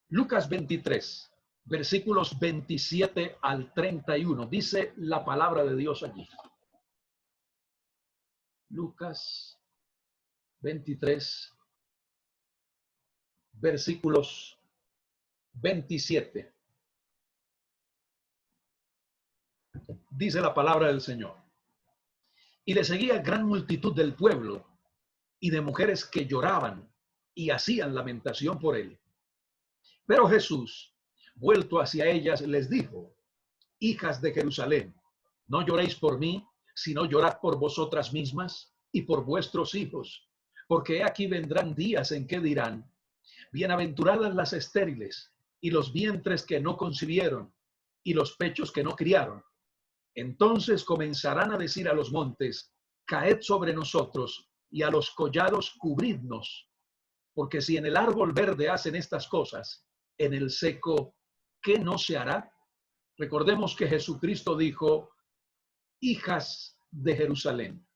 Lucas 23, versículos 27 al 31. Dice la palabra de Dios allí. Lucas 23, versículos 27. Dice la palabra del Señor. Y le seguía gran multitud del pueblo y de mujeres que lloraban y hacían lamentación por él. Pero Jesús, vuelto hacia ellas, les dijo: hijas de Jerusalén, no lloréis por mí, sino llorad por vosotras mismas y por vuestros hijos, porque aquí vendrán días en que dirán: bienaventuradas las estériles y los vientres que no concibieron y los pechos que no criaron. Entonces comenzarán a decir a los montes: caed sobre nosotros, y a los collados cubridnos, porque si en el árbol verde hacen estas cosas, en el seco, ¿qué no se hará? Recordemos que Jesucristo dijo: hijas de Jerusalén.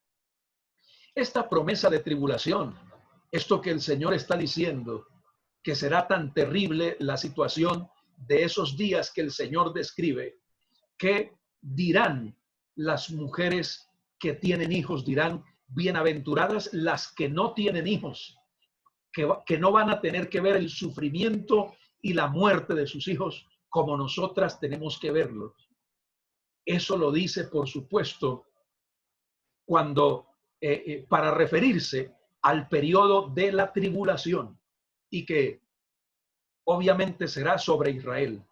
Esta promesa de tribulación, esto que el Señor está diciendo, que será tan terrible la situación de esos días que el Señor describe, que dirán las mujeres que tienen hijos, dirán: bienaventuradas las que no tienen hijos, que no van a tener que ver el sufrimiento y la muerte de sus hijos como nosotras tenemos que verlo. Eso lo dice, por supuesto, cuando para referirse al periodo de la tribulación, y que obviamente será sobre Israel.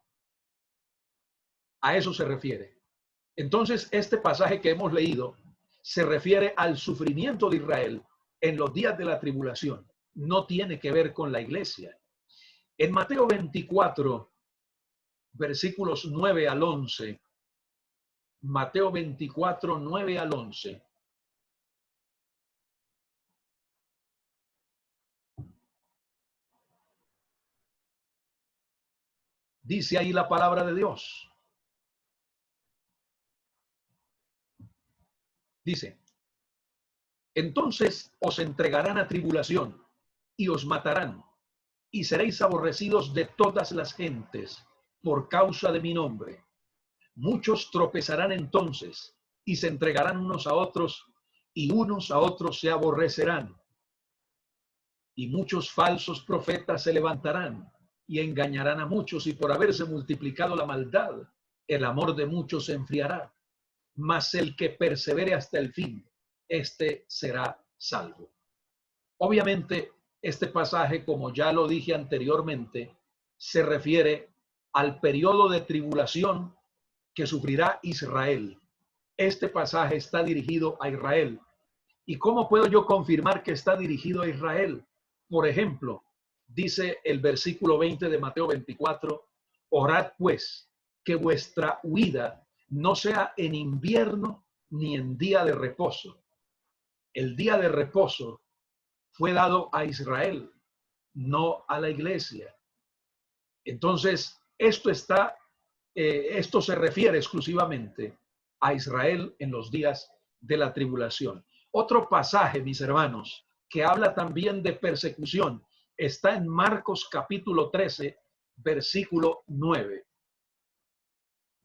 A eso se refiere. Entonces, este pasaje que hemos leído se refiere al sufrimiento de Israel en los días de la tribulación. No tiene que ver con la iglesia. En Mateo 24, versículos 9 al 11, Mateo 24, 9 al 11. Dice ahí la palabra de Dios. Dice: entonces os entregarán a tribulación y os matarán, y seréis aborrecidos de todas las gentes por causa de mi nombre. Muchos tropezarán entonces y se entregarán unos a otros, y unos a otros se aborrecerán. Y muchos falsos profetas se levantarán y engañarán a muchos, y por haberse multiplicado la maldad, el amor de muchos se enfriará. Mas el que persevere hasta el fin, este será salvo. Obviamente, este pasaje, como ya lo dije anteriormente, se refiere al periodo de tribulación que sufrirá Israel. Este pasaje está dirigido a Israel. ¿Y cómo puedo yo confirmar que está dirigido a Israel? Por ejemplo, dice el versículo 20 de Mateo 24: orad pues que vuestra huida no sea en invierno ni en día de reposo. El día de reposo fue dado a Israel, no a la iglesia. Entonces, esto se refiere exclusivamente a Israel en los días de la tribulación. Otro pasaje, mis hermanos, que habla también de persecución, está en Marcos capítulo 13, versículo 9.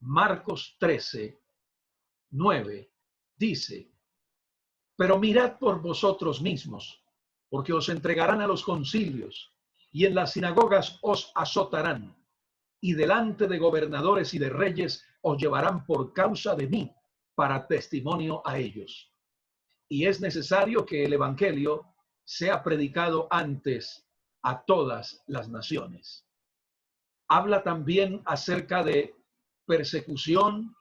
Marcos 13, 9 dice: pero mirad por vosotros mismos, porque os entregarán a los concilios, y en las sinagogas os azotarán, y delante de gobernadores y de reyes os llevarán por causa de mí, para testimonio a ellos. Y es necesario que el evangelio sea predicado antes a todas las naciones. Habla también acerca de persecución,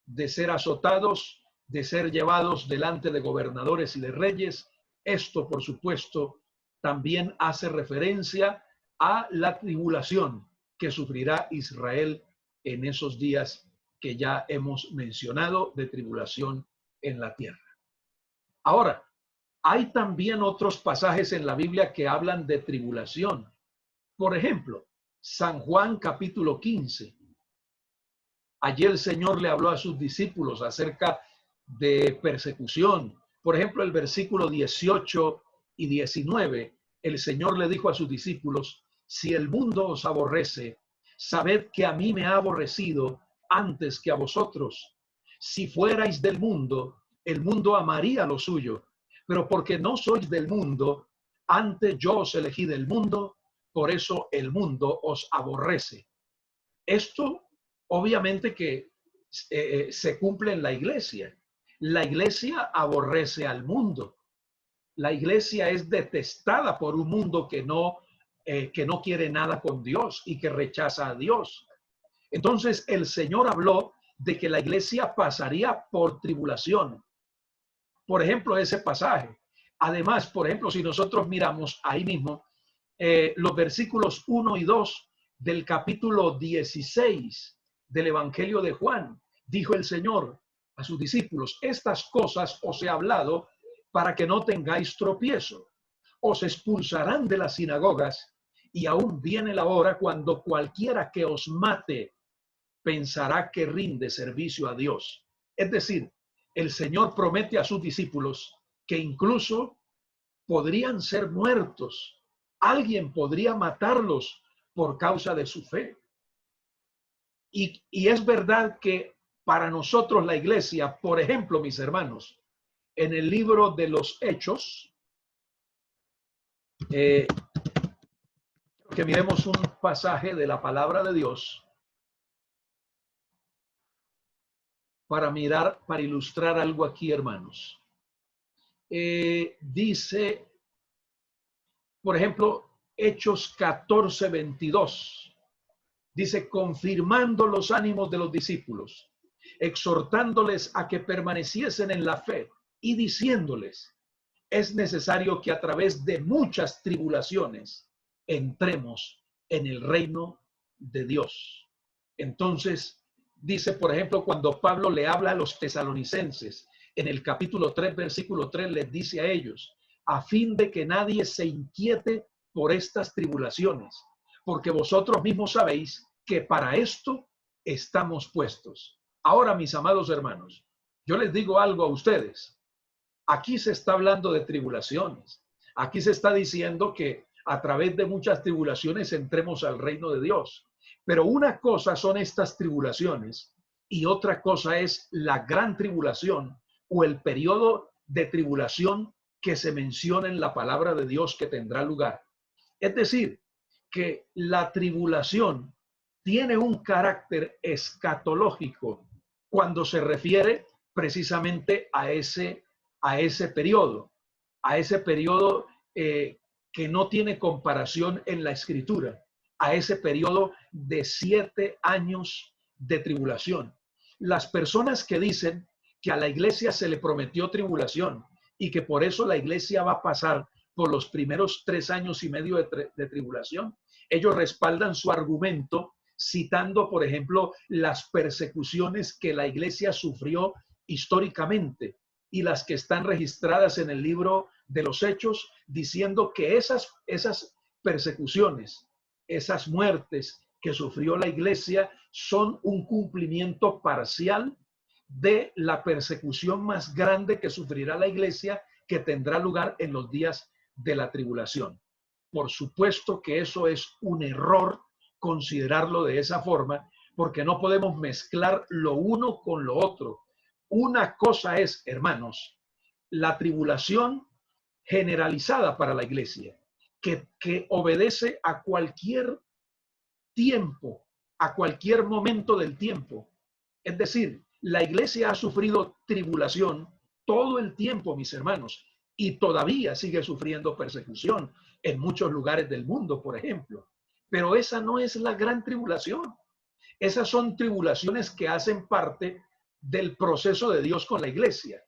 de ser azotados, de ser llevados delante de gobernadores y de reyes. Esto, por supuesto, también hace referencia a la tribulación que sufrirá Israel en esos días que ya hemos mencionado, de tribulación en la tierra. Ahora, hay también otros pasajes en la Biblia que hablan de tribulación. Por ejemplo, San Juan capítulo 15. Allí el Señor le habló a sus discípulos acerca de persecución. Por ejemplo, el versículo 18 y 19, el Señor le dijo a sus discípulos: si el mundo os aborrece, sabed que a mí me ha aborrecido antes que a vosotros. Si fuerais del mundo, el mundo amaría lo suyo, pero porque no sois del mundo, antes yo os elegí del mundo, por eso el mundo os aborrece. Esto obviamente que se cumple en la iglesia. La iglesia aborrece al mundo. La iglesia es detestada por un mundo que no quiere nada con Dios y que rechaza a Dios. Entonces el Señor habló de que la iglesia pasaría por tribulación. Por ejemplo, ese pasaje. Además, por ejemplo, si nosotros miramos ahí mismo los versículos 1 y 2 del capítulo 16 del Evangelio de Juan, dijo el Señor a sus discípulos: estas cosas os he hablado para que no tengáis tropiezo. Os expulsarán de las sinagogas y aún viene la hora cuando cualquiera que os mate pensará que rinde servicio a Dios. Es decir, el Señor promete a sus discípulos que incluso podrían ser muertos. Alguien podría matarlos por causa de su fe. Y es verdad que para nosotros la iglesia, por ejemplo, mis hermanos, en el libro de los Hechos, que miremos un pasaje de la palabra de Dios para ilustrar algo aquí, hermanos. Dice, por ejemplo, Hechos 14:22. Dice: confirmando los ánimos de los discípulos, exhortándoles a que permaneciesen en la fe y diciéndoles: es necesario que a través de muchas tribulaciones entremos en el reino de Dios. Entonces, dice, por ejemplo, cuando Pablo le habla a los tesalonicenses, en el capítulo 3, versículo 3, les dice a ellos: a fin de que nadie se inquiete por estas tribulaciones, porque vosotros mismos sabéis que para esto estamos puestos. Ahora, mis amados hermanos, yo les digo algo a ustedes. Aquí se está hablando de tribulaciones. Aquí se está diciendo que a través de muchas tribulaciones entremos al reino de Dios. Pero una cosa son estas tribulaciones y otra cosa es la gran tribulación o el periodo de tribulación que se menciona en la palabra de Dios que tendrá lugar. Es decir, que la tribulación tiene un carácter escatológico cuando se refiere precisamente a ese periodo, que no tiene comparación en la escritura, a ese periodo de 7 años de tribulación. Las personas que dicen que a la iglesia se le prometió tribulación y que por eso la iglesia va a pasar por los primeros 3 años y medio de tribulación, ellos respaldan su argumento citando, por ejemplo, las persecuciones que la iglesia sufrió históricamente y las que están registradas en el libro de los Hechos, diciendo que esas persecuciones, esas muertes que sufrió la iglesia son un cumplimiento parcial de la persecución más grande que sufrirá la iglesia, que tendrá lugar en los días de la tribulación. Por supuesto que eso es un error considerarlo de esa forma, porque no podemos mezclar lo uno con lo otro. Una cosa es, hermanos, la tribulación generalizada para la iglesia, que obedece a cualquier tiempo, a cualquier momento del tiempo. Es decir, la iglesia ha sufrido tribulación todo el tiempo, mis hermanos, y todavía sigue sufriendo persecución en muchos lugares del mundo, por ejemplo. Pero esa no es la gran tribulación. Esas son tribulaciones que hacen parte del proceso de Dios con la iglesia.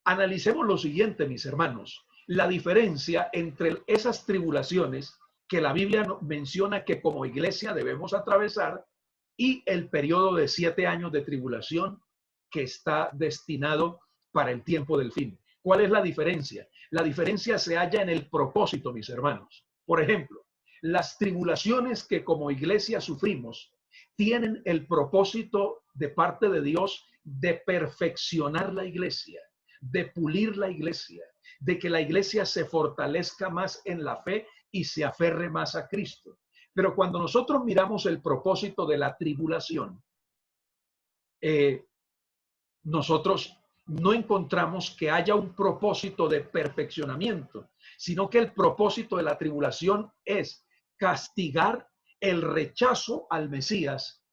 Analicemos lo siguiente, mis hermanos: la diferencia entre esas tribulaciones que la Biblia menciona que como iglesia debemos atravesar y el periodo de 7 años de tribulación que está destinado para el tiempo del fin. ¿Cuál es la diferencia? La diferencia se halla en el propósito, mis hermanos. Por ejemplo, las tribulaciones que como iglesia sufrimos tienen el propósito de parte de Dios de perfeccionar la iglesia, de pulir la iglesia, de que la iglesia se fortalezca más en la fe y se aferre más a Cristo. Pero cuando nosotros miramos el propósito de la tribulación, nosotros no encontramos que haya un propósito de perfeccionamiento, sino que el propósito de la tribulación es castigar el rechazo al Mesías,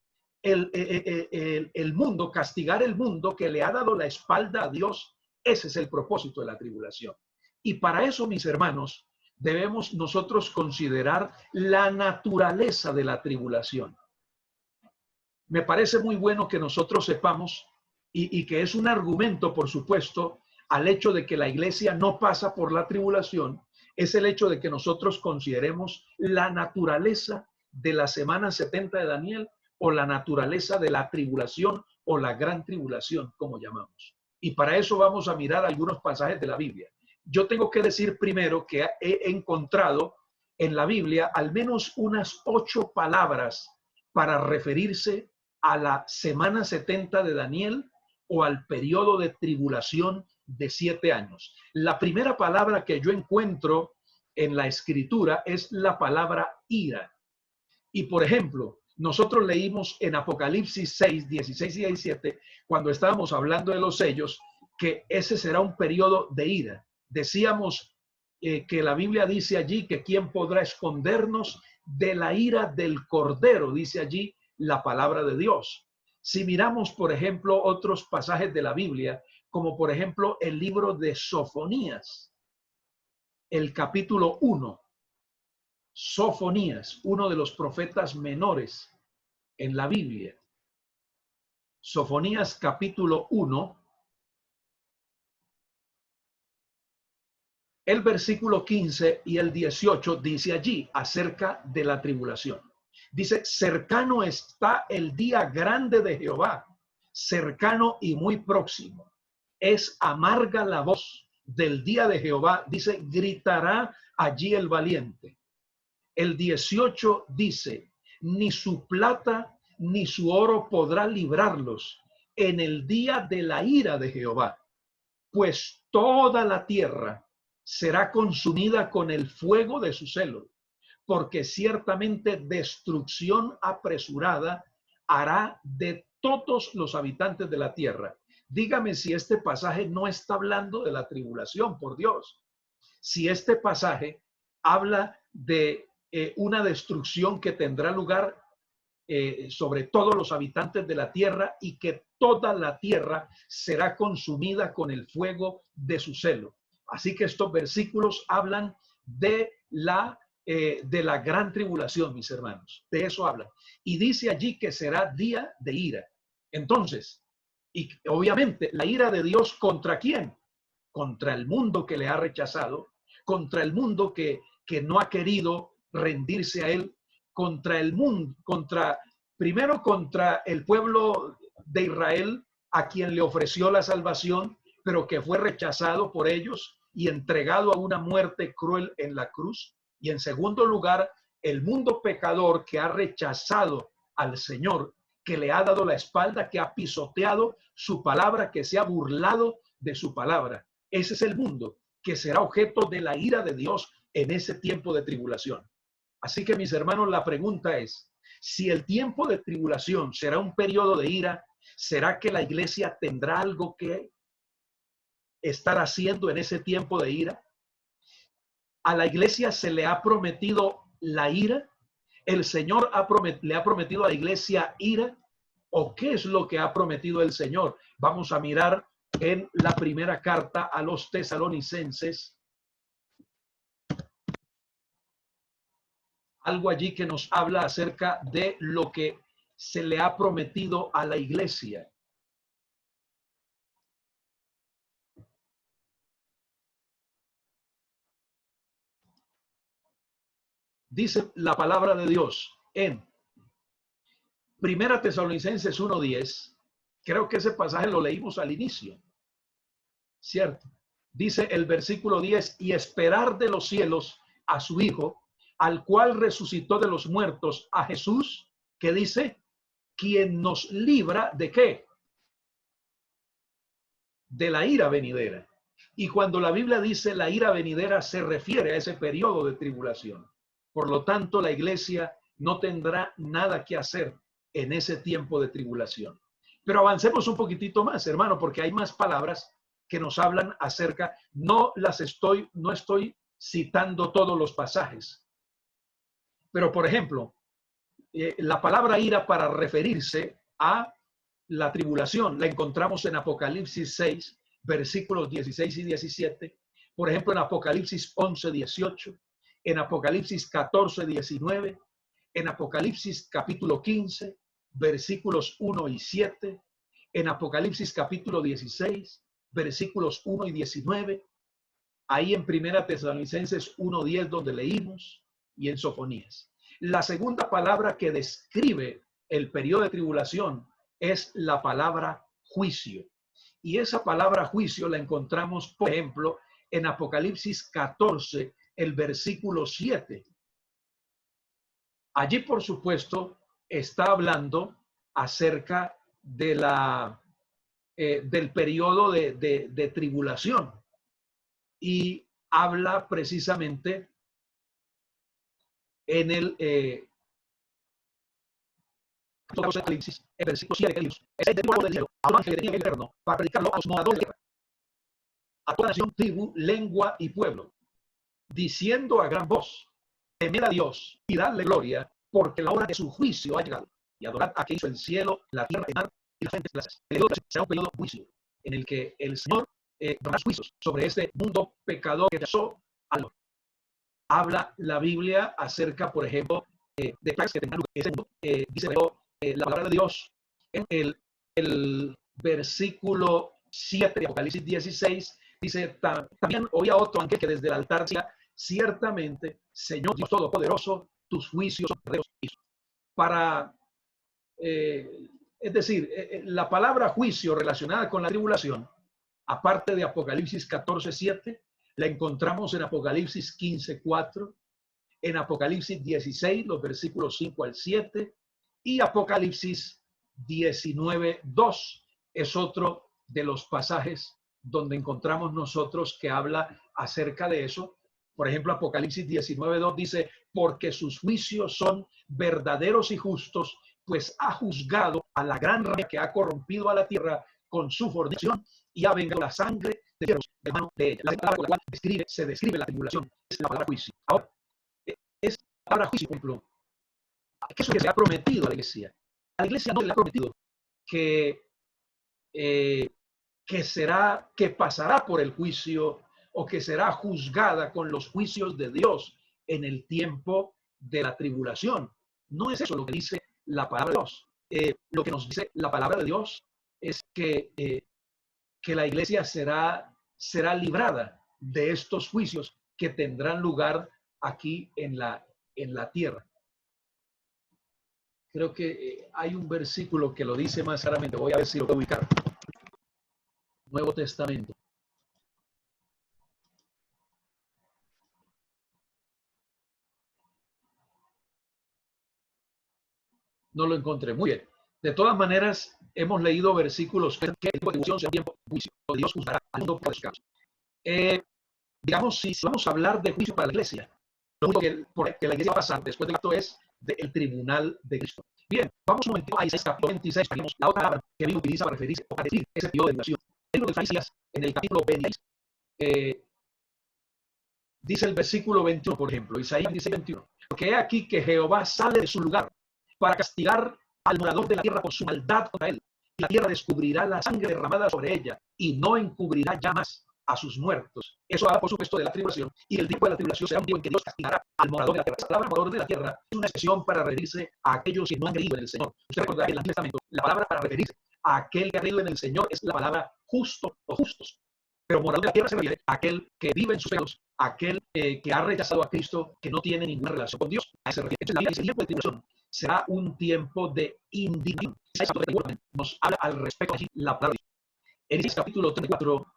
el mundo, castigar el mundo que le ha dado la espalda a Dios. Ese es el propósito de la tribulación. Y para eso, mis hermanos, debemos nosotros considerar la naturaleza de la tribulación. Me parece muy bueno que nosotros sepamos y que es un argumento, por supuesto, al hecho de que la iglesia no pasa por la tribulación, es el hecho de que nosotros consideremos la naturaleza de la semana 70 de Daniel o la naturaleza de la tribulación o la gran tribulación, como llamamos. Y para eso vamos a mirar algunos pasajes de la Biblia. Yo tengo que decir primero que he encontrado en la Biblia al menos unas 8 palabras para referirse a la semana 70 de Daniel o al periodo de tribulación de 7 años. La primera palabra que yo encuentro en la escritura es la palabra ira. Y por ejemplo, nosotros leímos en Apocalipsis 6, 16 y 17, cuando estábamos hablando de los sellos, que ese será un periodo de ira. Decíamos que la Biblia dice allí que quién podrá escondernos de la ira del Cordero, dice allí la palabra de Dios. Si miramos, por ejemplo, otros pasajes de la Biblia, como por ejemplo el libro de Sofonías, el capítulo 1, Sofonías, uno de los profetas menores en la Biblia. Sofonías capítulo 1, el versículo 15 y el 18 dice allí acerca de la tribulación. Dice, cercano está el día grande de Jehová, cercano y muy próximo. Es amarga la voz del día de Jehová, dice, gritará allí el valiente. El 18 dice, ni su plata ni su oro podrá librarlos en el día de la ira de Jehová, pues toda la tierra será consumida con el fuego de su celo, porque ciertamente destrucción apresurada hará de todos los habitantes de la tierra. Dígame si este pasaje no está hablando de la tribulación, por Dios. Si este pasaje habla de una destrucción que tendrá lugar sobre todos los habitantes de la tierra y que toda la tierra será consumida con el fuego de su celo. Así que estos versículos hablan de la gran tribulación, mis hermanos. De eso hablan. Y dice allí que será día de ira. Entonces, y obviamente, la ira de Dios ¿contra quién? Contra el mundo que le ha rechazado, contra el mundo que no ha querido rendirse a él, contra el mundo, primero contra el pueblo de Israel, a quien le ofreció la salvación, pero que fue rechazado por ellos y entregado a una muerte cruel en la cruz. Y en segundo lugar, el mundo pecador que ha rechazado al Señor, que le ha dado la espalda, que ha pisoteado su palabra, que se ha burlado de su palabra. Ese es el mundo que será objeto de la ira de Dios en ese tiempo de tribulación. Así que, mis hermanos, la pregunta es, si el tiempo de tribulación será un periodo de ira, ¿será que la iglesia tendrá algo que estar haciendo en ese tiempo de ira? ¿A la iglesia se le ha prometido la ira? ¿El Señor le ha prometido a la iglesia ira? ¿O qué es lo que ha prometido el Señor? Vamos a mirar en la primera carta a los tesalonicenses. Algo allí que nos habla acerca de lo que se le ha prometido a la iglesia. Dice la palabra de Dios en Primera Tesalonicenses 1:10. Creo que ese pasaje lo leímos al inicio, ¿cierto? Dice el versículo 10, y esperar de los cielos a su Hijo, al cual resucitó de los muertos, a Jesús, que dice, quien nos libra ¿de qué? De la ira venidera. Y cuando la Biblia dice la ira venidera, se refiere a ese periodo de tribulación. Por lo tanto, la iglesia no tendrá nada que hacer en ese tiempo de tribulación. Pero avancemos un poquitito más, hermano, porque hay más palabras que nos hablan acerca, no estoy citando todos los pasajes. Pero, por ejemplo, la palabra ira para referirse a la tribulación la encontramos en Apocalipsis 6, versículos 16 y 17. Por ejemplo, en Apocalipsis 11, 18. En Apocalipsis 14, 19. En Apocalipsis capítulo 15, versículos 1 y 7. En Apocalipsis capítulo 16, versículos 1 y 19. Ahí en Primera Tesalonicenses 1:10, donde leímos, y en Sofonías. La segunda palabra que describe el periodo de tribulación es la palabra juicio. Y esa palabra juicio la encontramos, por ejemplo, en Apocalipsis 14, el versículo 7. Allí, por supuesto, está hablando acerca de del periodo de tribulación. Y habla precisamente en el Apocalipsis, el versículo 7, que dice: es el pueblo del cielo, a un ángel que tenía el eterno, para predicarlo a los moradores de tierra, a toda nación, tribu, lengua y pueblo, diciendo a gran voz: temed a Dios y dadle gloria, porque la hora de su juicio ha llegado. Y adorad a quien hizo el cielo, la tierra, el mar y las gentes plazas. El periodo será un periodo de juicio, en el que el Señor dará juicios sobre este mundo pecador que pasó al mundo. Habla la Biblia acerca, por ejemplo, de plagas que tendrán lugar en ese mundo. Dice la palabra de Dios en el versículo 7 de Apocalipsis 16, dice: también oía otro ángel que desde el altar decía: ciertamente, Señor Dios Todopoderoso, tus juicios son verdaderos. Es decir, la palabra juicio relacionada con la tribulación, aparte de Apocalipsis 14:7, la encontramos en Apocalipsis 15:4, en Apocalipsis 16, los versículos 5 al 7, y Apocalipsis 19:2 es otro de los pasajes donde encontramos nosotros que habla acerca de eso. Por ejemplo, Apocalipsis 19:2 dice: porque sus juicios son verdaderos y justos, pues ha juzgado a la gran ramera que ha corrompido a la tierra con su fornicación y ha vengado la sangre de siervos de mano de ella. La palabra con la cual se describe la tribulación es la palabra juicio. Ahora, es la palabra juicio, por ejemplo, ¿qué es lo que se ha prometido a la iglesia? A la iglesia no le ha prometido que pasará por el juicio o que será juzgada con los juicios de Dios en el tiempo de la tribulación. No es eso lo que dice la palabra de Dios. Lo que nos dice la palabra de Dios es que la iglesia será librada de estos juicios que tendrán lugar aquí en la tierra. Creo que hay un versículo que lo dice más claramente. Voy a ver si lo puedo ubicar. Nuevo Testamento. No lo encontré. Muy bien. De todas maneras, hemos leído versículos que el tiempo de tribulación sea un tiempo de juicio. Dios juzgará al mundo por sus digamos, si vamos a hablar de juicio para la iglesia, lo único que la iglesia va a pasar después del acto es del tribunal de Cristo. Bien, vamos un momento a Isaías capítulo 26, tenemos la otra palabra que Biblia utiliza para referirse o para decir ese periodo de tribulación. El libro de Isaías, en el capítulo 26, dice el versículo 21, por ejemplo, Isaías 26:21, porque he aquí que Jehová sale de su lugar para castigar al morador de la tierra por su maldad contra él. Y la tierra descubrirá la sangre derramada sobre ella y no encubrirá ya más a sus muertos. Eso habla, por supuesto, de la tribulación. Y el tiempo de la tribulación será un tiempo en que Dios castigará al morador de la tierra. Esa palabra morador de la tierra es una expresión para referirse a aquellos que no han creído en el Señor. Usted recordará que en el Antiguo Testamento la palabra para referirse a aquel que ha creído en el Señor es la palabra justo o justos. Pero morador de la tierra se refiere a aquel que vive en sus pecados, aquel que ha rechazado a Cristo, que no tiene ninguna relación con Dios. A ese refiere. Entonces, la Biblia dice: el tiempo de tribulación será un tiempo de indignación. Nos habla al respecto allí la palabra. En el capítulo 34,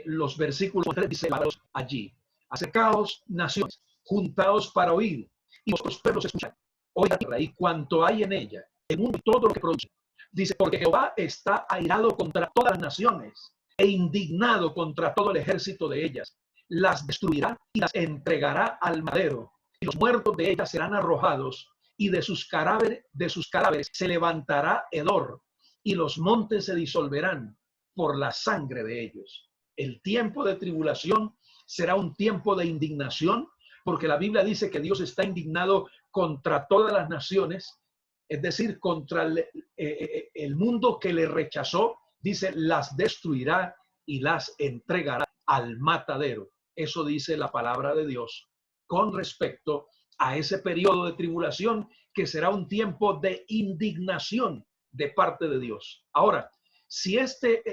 los versículos 3 dice allí: acercaos naciones, juntaos para oír, y vosotros pueblos escuchad. Oiga tierra y cuanto hay en ella, el mundo y todo lo que produce. Dice: porque Jehová está airado contra todas las naciones e indignado contra todo el ejército de ellas. Las destruirá y las entregará al madero, y los muertos de ellas serán arrojados, y de sus cadáveres se levantará hedor, y los montes se disolverán por la sangre de ellos. El tiempo de tribulación será un tiempo de indignación, porque la Biblia dice que Dios está indignado contra todas las naciones, es decir, contra el mundo que le rechazó. Dice, las destruirá y las entregará al matadero. Eso dice la palabra de Dios con respecto a ese periodo de tribulación, que será un tiempo de indignación de parte de Dios. Ahora, si este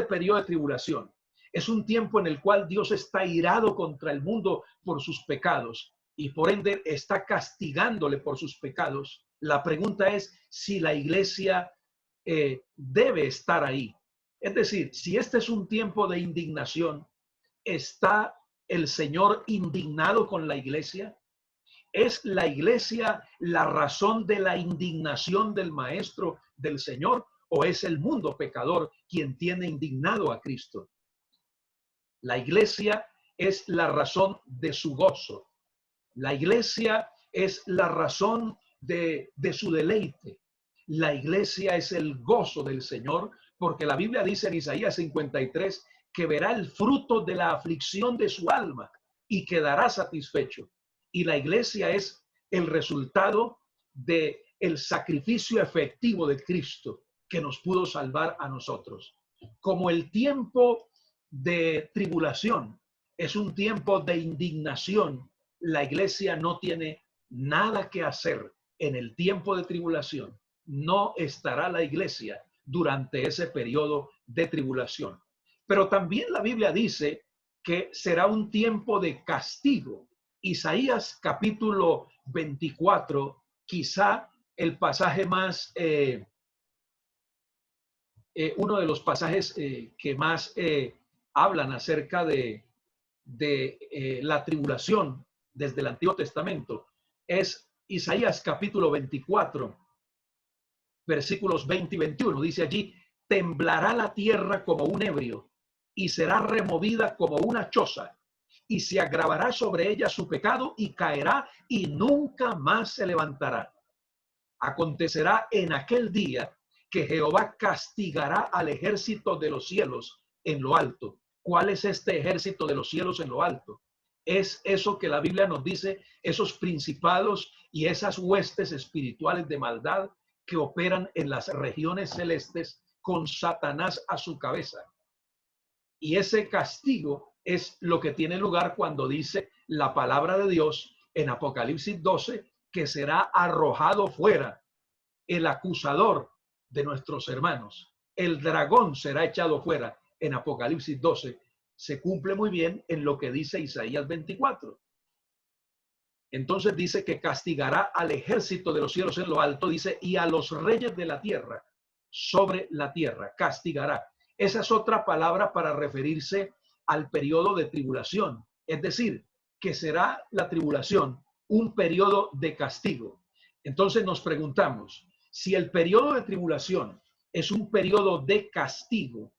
periodo de tribulación es un tiempo en el cual Dios está irado contra el mundo por sus pecados y por ende está castigándole por sus pecados, la pregunta es si la iglesia debe estar ahí. Es decir, si este es un tiempo de indignación, ¿está el Señor indignado con la iglesia? ¿Es la iglesia la razón de la indignación del Maestro, del Señor? ¿O es el mundo pecador quien tiene indignado a Cristo? La iglesia es la razón de su gozo. La iglesia es la razón de su deleite. La iglesia es el gozo del Señor, porque la Biblia dice en Isaías 53 que verá el fruto de la aflicción de su alma y quedará satisfecho. Y la iglesia es el resultado de el sacrificio efectivo de Cristo que nos pudo salvar a nosotros. Como el tiempo de tribulación es un tiempo de indignación, la iglesia no tiene nada que hacer en el tiempo de tribulación. No estará la iglesia durante ese periodo de tribulación. Pero también la Biblia dice que será un tiempo de castigo. Isaías capítulo 24, quizá el pasaje más, uno de los pasajes que más hablan acerca de la tribulación desde el Antiguo Testamento, es Isaías capítulo 24, versículos 20 y 21. Dice allí, temblará la tierra como un ebrio y será removida como una choza, y se agravará sobre ella su pecado y caerá y nunca más se levantará. Acontecerá en aquel día que Jehová castigará al ejército de los cielos en lo alto. ¿Cuál es este ejército de los cielos en lo alto? Es eso que la Biblia nos dice, esos principados y esas huestes espirituales de maldad que operan en las regiones celestes con Satanás a su cabeza. Y ese castigo es lo que tiene lugar cuando dice la palabra de Dios en Apocalipsis 12, que será arrojado fuera el acusador de nuestros hermanos. El dragón será echado fuera en Apocalipsis 12. Se cumple muy bien en lo que dice Isaías 24. Entonces dice que castigará al ejército de los cielos en lo alto, dice, y a los reyes de la tierra sobre la tierra, castigará. Esa es otra palabra para referirse al periodo de tribulación. Es decir, que será la tribulación un periodo de castigo. Entonces nos preguntamos, si el periodo de tribulación es un periodo de castigo,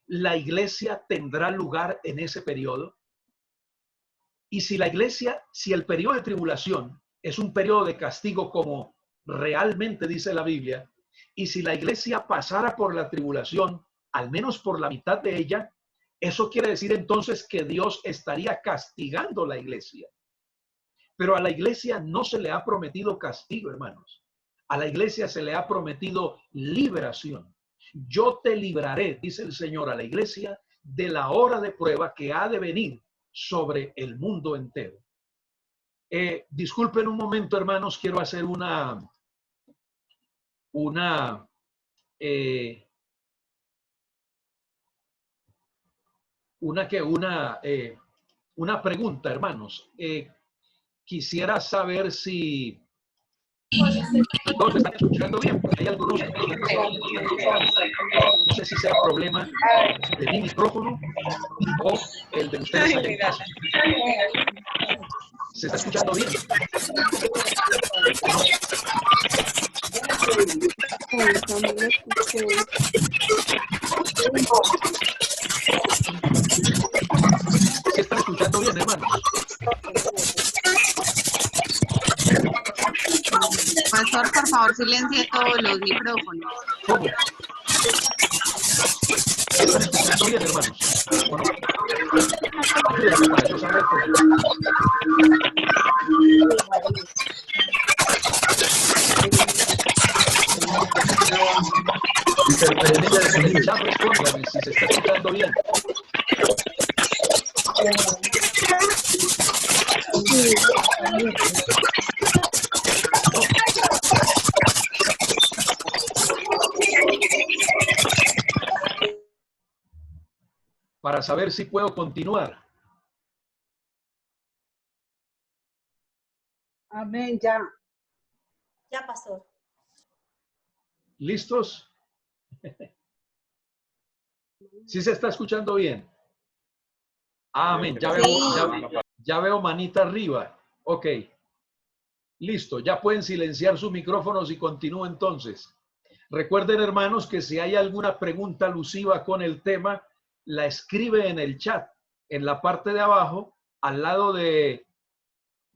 ¿la iglesia tendrá lugar en ese periodo? Y si la iglesia, si el periodo de tribulación es un periodo de castigo como realmente dice la Biblia, y si la iglesia pasara por la tribulación, al menos por la mitad de ella, eso quiere decir entonces que Dios estaría castigando la iglesia. Pero a la iglesia no se le ha prometido castigo, hermanos. A la iglesia se le ha prometido liberación. Yo te libraré, dice el Señor a la iglesia, de la hora de prueba que ha de venir sobre el mundo entero. Disculpen un momento, hermanos, quiero hacer una pregunta, hermanos. Quisiera saber si todos están escuchando bien, porque hay algunos, no sé si sea problema de mi micrófono o el de ustedes allá en casa. ¿Se está escuchando bien? Pastor, por favor, silencie todos los micrófonos. ¿Cómo? ¿Están escuchando bien, hermanos? ¿O no? Ayúdenme para yo saber cómo. Interferencias en el chat, respónganme si se está escuchando bien. Para saber si puedo continuar. Amén, ya. Ya, pastor. ¿Listos? ¿Sí se está escuchando bien? Amén. Ya veo manita arriba. Ok. Listo. Ya pueden silenciar sus micrófonos y continúo entonces. Recuerden, hermanos, que si hay alguna pregunta alusiva con el tema, la escribe en el chat, en la parte de abajo, al lado de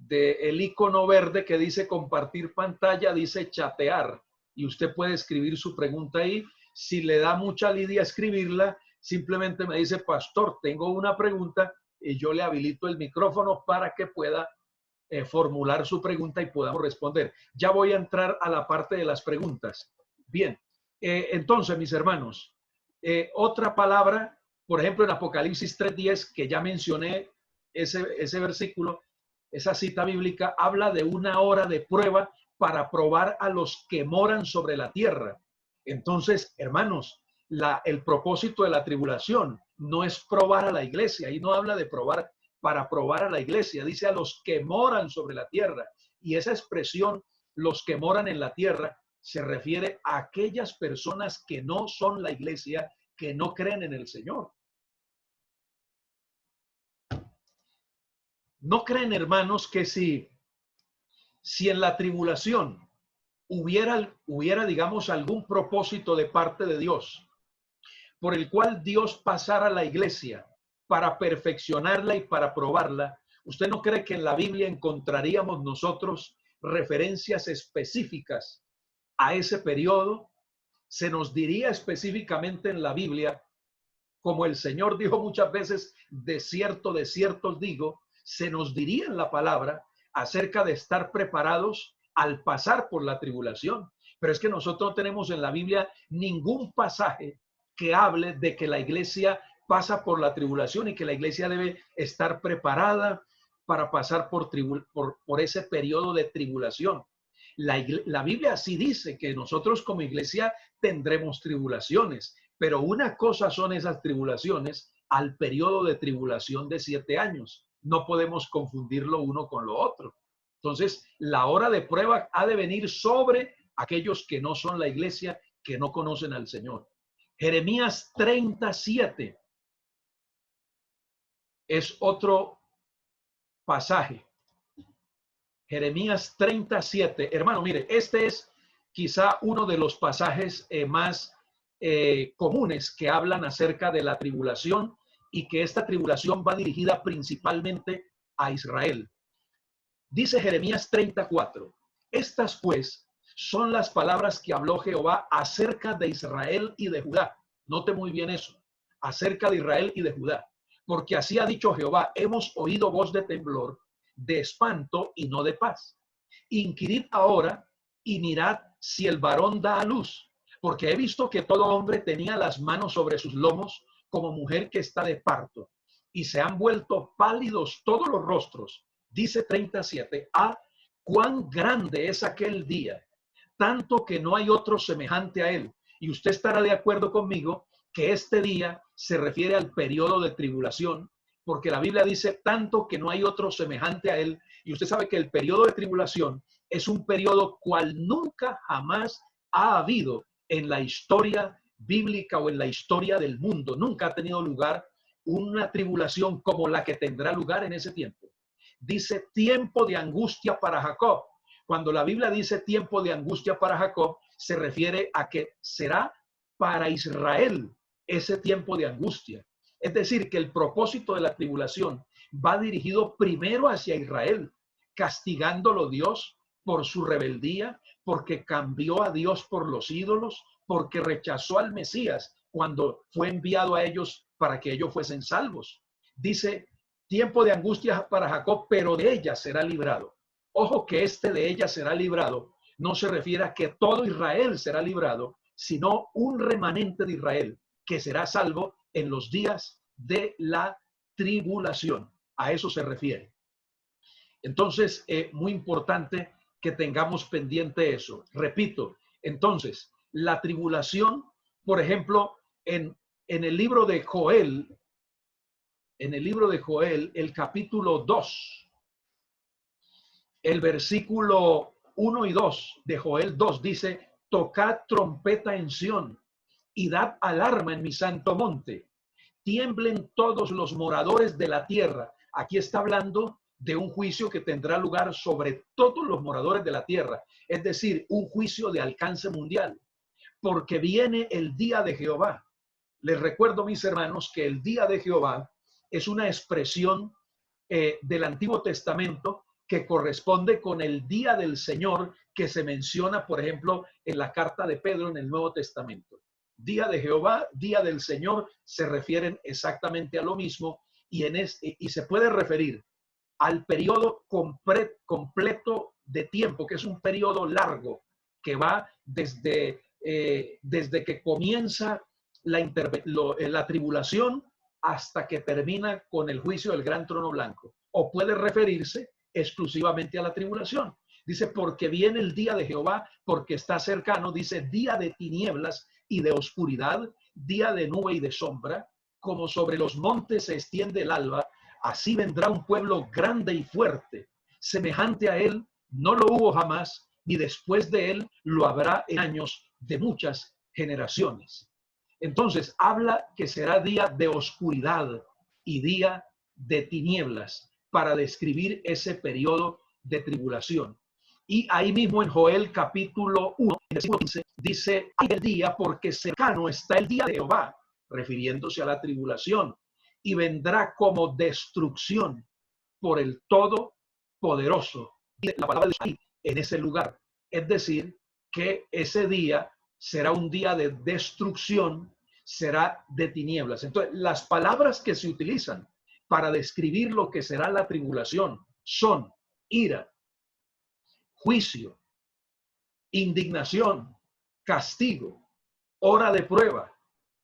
el icono verde que dice compartir pantalla, dice chatear. Y usted puede escribir su pregunta ahí. Si le da mucha lidia escribirla, simplemente me dice, pastor, tengo una pregunta, y yo le habilito el micrófono para que pueda formular su pregunta y podamos responder. Ya voy a entrar a la parte de las preguntas. Bien, entonces, mis hermanos, otra palabra, por ejemplo, en Apocalipsis 3:10, que ya mencioné ese versículo, esa cita bíblica, habla de una hora de prueba para probar a los que moran sobre la tierra. Entonces, hermanos, el propósito de la tribulación no es probar a la iglesia, ahí no habla de probar para probar a la iglesia, dice a los que moran sobre la tierra. Y esa expresión, los que moran en la tierra, se refiere a aquellas personas que no son la iglesia, que no creen en el Señor. ¿No creen, hermanos, que si en la tribulación hubiera, digamos, algún propósito de parte de Dios, por el cual Dios pasara a la iglesia para perfeccionarla y para probarla, ¿usted no cree que en la Biblia encontraríamos nosotros referencias específicas a ese periodo? Se nos diría específicamente en la Biblia, como el Señor dijo muchas veces, de cierto os digo, se nos diría en la palabra acerca de estar preparados al pasar por la tribulación. Pero es que nosotros no tenemos en la Biblia ningún pasaje que hable de que la iglesia pasa por la tribulación y que la iglesia debe estar preparada para pasar por ese periodo de tribulación. La Biblia sí dice que nosotros como iglesia tendremos tribulaciones, pero una cosa son esas tribulaciones al periodo de tribulación de 7 años. No podemos confundirlo uno con lo otro. Entonces, la hora de prueba ha de venir sobre aquellos que no son la iglesia, que no conocen al Señor. Jeremías 37 es otro pasaje. Jeremías 37. Hermano, mire, este es quizá uno de los pasajes más comunes que hablan acerca de la tribulación y que esta tribulación va dirigida principalmente a Israel. Dice Jeremías 34. Estas pues son las palabras que habló Jehová acerca de Israel y de Judá. Note muy bien eso, acerca de Israel y de Judá. Porque así ha dicho Jehová, hemos oído voz de temblor, de espanto y no de paz. Inquirid ahora y mirad si el varón da a luz, porque he visto que todo hombre tenía las manos sobre sus lomos como mujer que está de parto, y se han vuelto pálidos todos los rostros. Dice 37, cuán grande es aquel día, tanto que no hay otro semejante a él. Y usted estará de acuerdo conmigo que este día se refiere al periodo de tribulación, porque la Biblia dice tanto que no hay otro semejante a él. Y usted sabe que el periodo de tribulación es un periodo cual nunca jamás ha habido en la historia bíblica o en la historia del mundo. Nunca ha tenido lugar una tribulación como la que tendrá lugar en ese tiempo. Dice tiempo de angustia para Jacob. Cuando la Biblia dice tiempo de angustia para Jacob, se refiere a que será para Israel ese tiempo de angustia. Es decir, que el propósito de la tribulación va dirigido primero hacia Israel, castigándolo Dios por su rebeldía, porque cambió a Dios por los ídolos, porque rechazó al Mesías cuando fue enviado a ellos para que ellos fuesen salvos. Dice, tiempo de angustia para Jacob, pero de ella será librado. Ojo que de ella será librado no se refiere a que todo Israel será librado, sino un remanente de Israel que será salvo en los días de la tribulación. A eso se refiere. Entonces, muy importante que tengamos pendiente eso. Repito, entonces, la tribulación, por ejemplo, en el libro de Joel, el capítulo 2, el versículo 1 y 2 de Joel 2 dice, tocad trompeta en Sión y dad alarma en mi santo monte. Tiemblen todos los moradores de la tierra. Aquí está hablando de un juicio que tendrá lugar sobre todos los moradores de la tierra, es decir, un juicio de alcance mundial, porque viene el día de Jehová. Les recuerdo, mis hermanos, que el día de Jehová es una expresión del Antiguo Testamento que corresponde con el día del Señor que se menciona, por ejemplo, en la carta de Pedro en el Nuevo Testamento. Día de Jehová, día del Señor, se refieren exactamente a lo mismo y se puede referir al periodo completo de tiempo, que es un periodo largo, que va desde que comienza la tribulación hasta que termina con el juicio del gran trono blanco. O puede referirse exclusivamente a la tribulación. Dice, porque viene el día de Jehová, porque está cercano, dice, día de tinieblas y de oscuridad, día de nube y de sombra, como sobre los montes se extiende el alba, así vendrá un pueblo grande y fuerte, semejante a él, no lo hubo jamás, ni después de él lo habrá en años de muchas generaciones. Entonces, habla que será día de oscuridad y día de tinieblas para describir ese periodo de tribulación. Y ahí mismo en Joel capítulo 1, versículo 15, dice, hay el día porque cercano está el día de Jehová, refiriéndose a la tribulación, y vendrá como destrucción por el Todopoderoso. Y la palabra de Dios en ese lugar. Es decir, que ese día será un día de destrucción, será de tinieblas. Entonces, las palabras que se utilizan para describir lo que será la tribulación son ira, juicio, indignación, castigo, hora de prueba,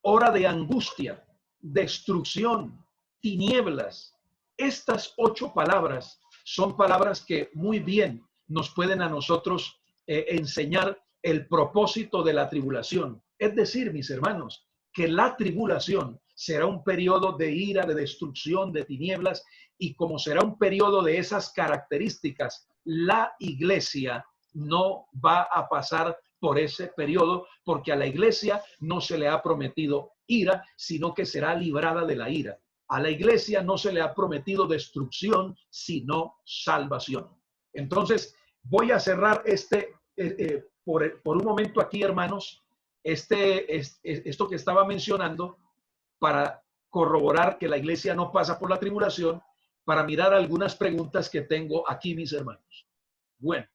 hora de angustia, destrucción, tinieblas. Estas 8 palabras son palabras que muy bien nos pueden a nosotros enseñar el propósito de la tribulación. Es decir, mis hermanos, que la tribulación será un periodo de ira, de destrucción, de tinieblas, y como será un periodo de esas características, la iglesia no va a pasar por ese periodo, porque a la iglesia no se le ha prometido ira, sino que será librada de la ira. A la iglesia no se le ha prometido destrucción, sino salvación. Entonces, voy a cerrar por un momento aquí, hermanos, esto que estaba mencionando para corroborar que la iglesia no pasa por la tribulación, para mirar algunas preguntas que tengo aquí, mis hermanos. Bueno,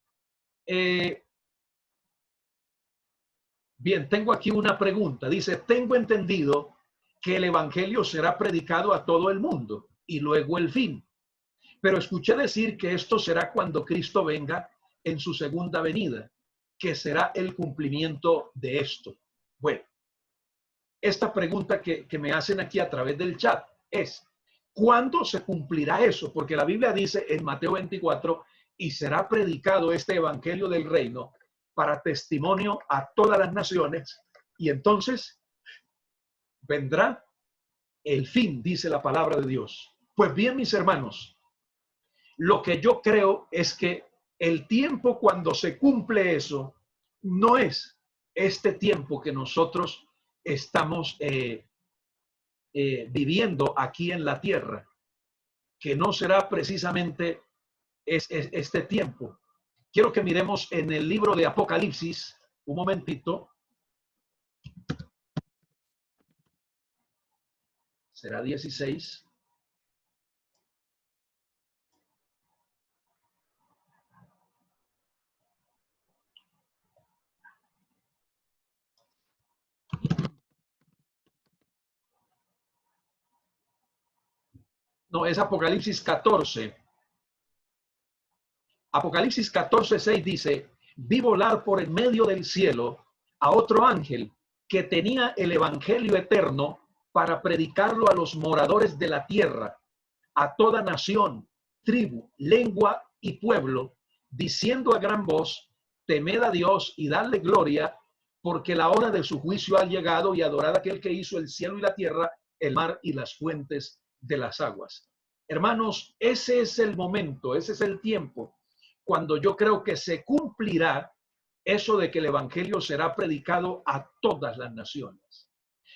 bien, tengo aquí una pregunta. Dice, tengo entendido que el evangelio será predicado a todo el mundo y luego el fin. Pero escuché decir que esto será cuando Cristo venga en su segunda venida, que será el cumplimiento de esto. Bueno, esta pregunta que me hacen aquí a través del chat es, ¿cuándo se cumplirá eso? Porque la Biblia dice en Mateo 24, y será predicado este evangelio del reino para testimonio a todas las naciones, y entonces vendrá el fin, dice la palabra de Dios. Pues bien, mis hermanos, lo que yo creo es que el tiempo cuando se cumple eso no es este tiempo que nosotros estamos viviendo aquí en la tierra, que no será precisamente este tiempo. Quiero que miremos en el libro de Apocalipsis, un momentito. Será 16. No, es Apocalipsis 14. Apocalipsis 14:6 dice: vi volar por en medio del cielo a otro ángel que tenía el evangelio eterno para predicarlo a los moradores de la tierra, a toda nación, tribu, lengua y pueblo, diciendo a gran voz: temed a Dios y dadle gloria, porque la hora de su juicio ha llegado, y adorad a aquel que hizo el cielo y la tierra, el mar y las fuentes de las aguas. Hermanos, ese es el momento, ese es el tiempo cuando yo creo que se cumplirá eso de que el evangelio será predicado a todas las naciones.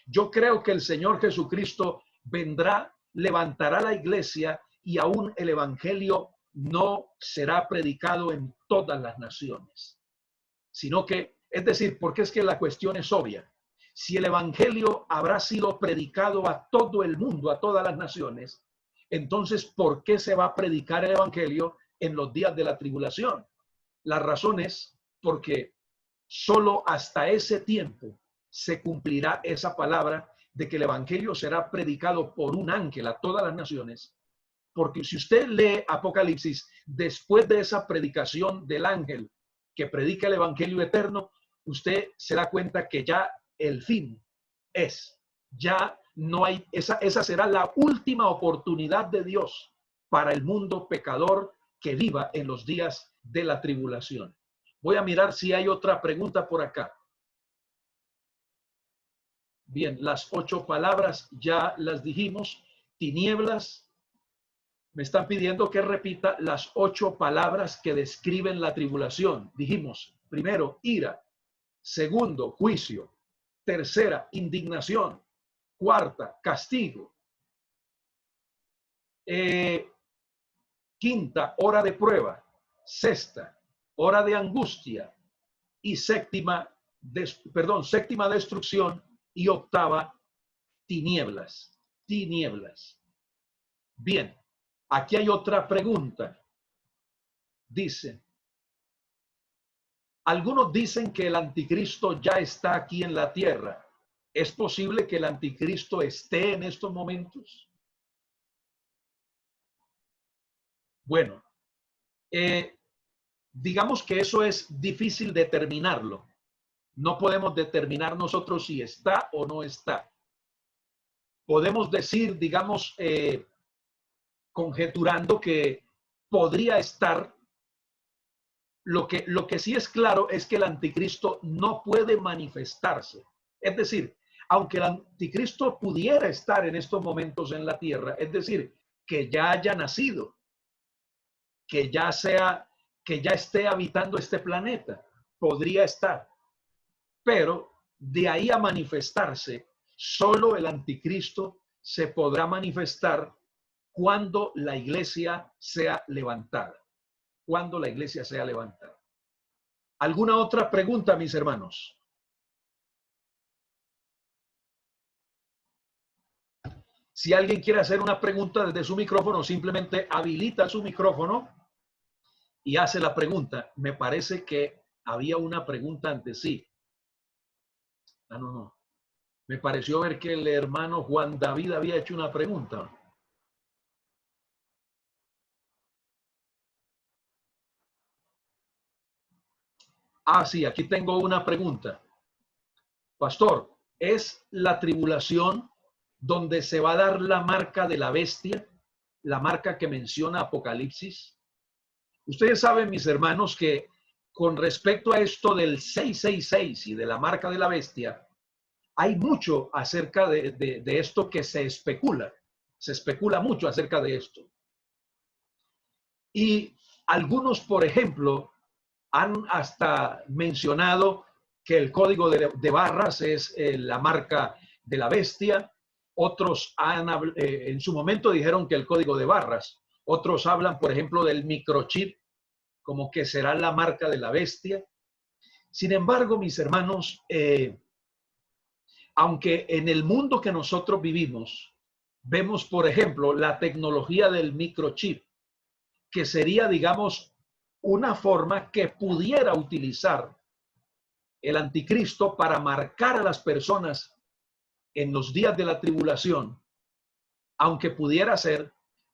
Yo creo que el Señor Jesucristo vendrá, levantará la iglesia, y aún el evangelio no será predicado en todas las naciones, sino que, es decir, porque es que la cuestión es obvia. Si el evangelio habrá sido predicado a todo el mundo, a todas las naciones, entonces, ¿por qué se va a predicar el evangelio en los días de la tribulación? La razón es porque solo hasta ese tiempo se cumplirá esa palabra de que el evangelio será predicado por un ángel a todas las naciones. Porque si usted lee Apocalipsis, después de esa predicación del ángel que predica el evangelio eterno, usted se da cuenta que ya el fin ya no hay, esa será la última oportunidad de Dios para el mundo pecador que viva en los días de la tribulación. Voy a mirar si hay otra pregunta por acá. Bien, las 8 palabras ya las dijimos. Tinieblas. Me están pidiendo que repita las 8 palabras que describen la tribulación. Dijimos, primero, ira. Segundo, juicio. Tercera, indignación. Cuarta, castigo. Quinta, hora de prueba. Sexta, hora de angustia. Y séptima, destrucción. Y octava, tinieblas. Tinieblas. Bien, aquí hay otra pregunta. Dice, algunos dicen que el anticristo ya está aquí en la tierra. ¿Es posible que el anticristo esté en estos momentos? Bueno, digamos que eso es difícil determinarlo. No podemos determinar nosotros si está o no está. Podemos decir, digamos, conjeturando que podría estar. Lo que sí es claro es que el anticristo no puede manifestarse. Es decir, aunque el anticristo pudiera estar en estos momentos en la tierra, es decir, que ya haya nacido, que ya esté habitando este planeta, podría estar. Pero de ahí a manifestarse, solo el anticristo se podrá manifestar cuando la iglesia sea levantada. Cuando la iglesia sea levantada. ¿Alguna otra pregunta, mis hermanos? Si alguien quiere hacer una pregunta desde su micrófono, simplemente habilita su micrófono y hace la pregunta. Me parece que había una pregunta antes, sí. Ah, no. Me pareció ver que el hermano Juan David había hecho una pregunta. Ah, sí, aquí tengo una pregunta. Pastor, ¿es la tribulación donde se va a dar la marca de la bestia? La marca que menciona Apocalipsis. Ustedes saben, mis hermanos, que con respecto a esto del 666 y de la marca de la bestia, hay mucho acerca de esto que se especula. Se especula mucho acerca de esto. Y algunos, por ejemplo, han hasta mencionado que el código de barras es la marca de la bestia. Otros en su momento dijeron que el código de barras. Otros hablan, por ejemplo, del microchip, como que será la marca de la bestia. Sin embargo, mis hermanos, aunque en el mundo que nosotros vivimos, vemos, por ejemplo, la tecnología del microchip, que sería, digamos, una forma que pudiera utilizar el anticristo para marcar a las personas en los días de la tribulación, aunque pudiera ser,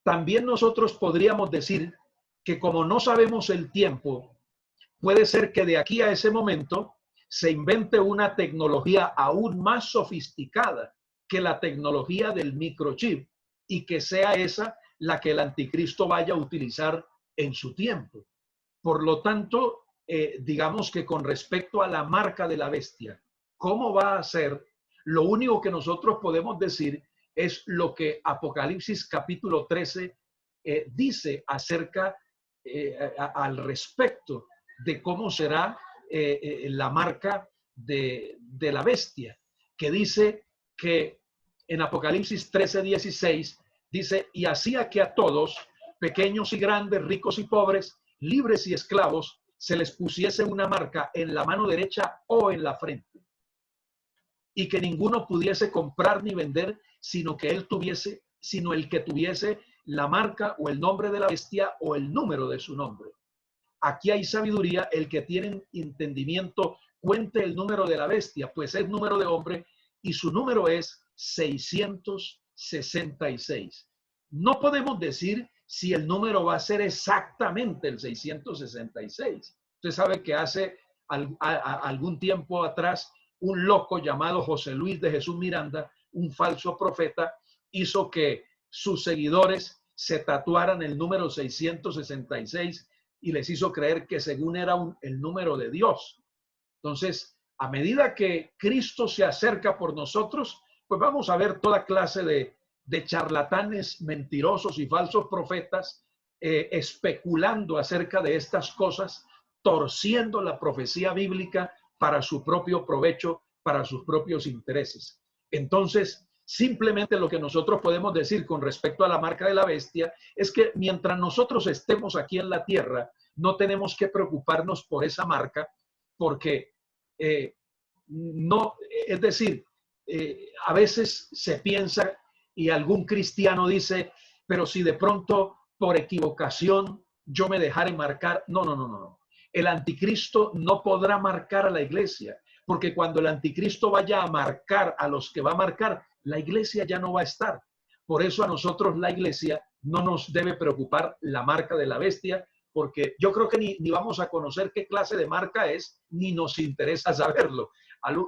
También nosotros podríamos decir que como no sabemos el tiempo, puede ser que de aquí a ese momento se invente una tecnología aún más sofisticada que la tecnología del microchip y que sea esa la que el anticristo vaya a utilizar en su tiempo. Por lo tanto, digamos que con respecto a la marca de la bestia, ¿cómo va a ser? Lo único que nosotros podemos decir es lo que Apocalipsis capítulo 13 dice acerca al respecto de cómo será la marca de la bestia, que dice que en Apocalipsis 13:16 dice, y hacía que a todos, pequeños y grandes, ricos y pobres, libres y esclavos, se les pusiese una marca en la mano derecha o en la frente, y que ninguno pudiese comprar ni vender, sino el que tuviese la marca o el nombre de la bestia o el número de su nombre. Aquí hay sabiduría, el que tiene entendimiento cuente el número de la bestia, pues es número de hombre y su número es 666. No podemos decir si el número va a ser exactamente el 666. Usted sabe que hace algún tiempo atrás un loco llamado José Luis de Jesús Miranda, un falso profeta, hizo que sus seguidores se tatuaran el número 666 y les hizo creer que según era el número de Dios. Entonces, a medida que Cristo se acerca por nosotros, pues vamos a ver toda clase de charlatanes mentirosos y falsos profetas especulando acerca de estas cosas, torciendo la profecía bíblica para su propio provecho, para sus propios intereses. Entonces, simplemente lo que nosotros podemos decir con respecto a la marca de la bestia es que mientras nosotros estemos aquí en la tierra, no tenemos que preocuparnos por esa marca, porque no, es decir, a veces se piensa y algún cristiano dice, pero si de pronto por equivocación yo me dejare marcar, no. El anticristo no podrá marcar a la iglesia, porque cuando el anticristo vaya a marcar a los que va a marcar, la iglesia ya no va a estar. Por eso a nosotros la iglesia no nos debe preocupar la marca de la bestia, porque yo creo que ni vamos a conocer qué clase de marca es, ni nos interesa saberlo.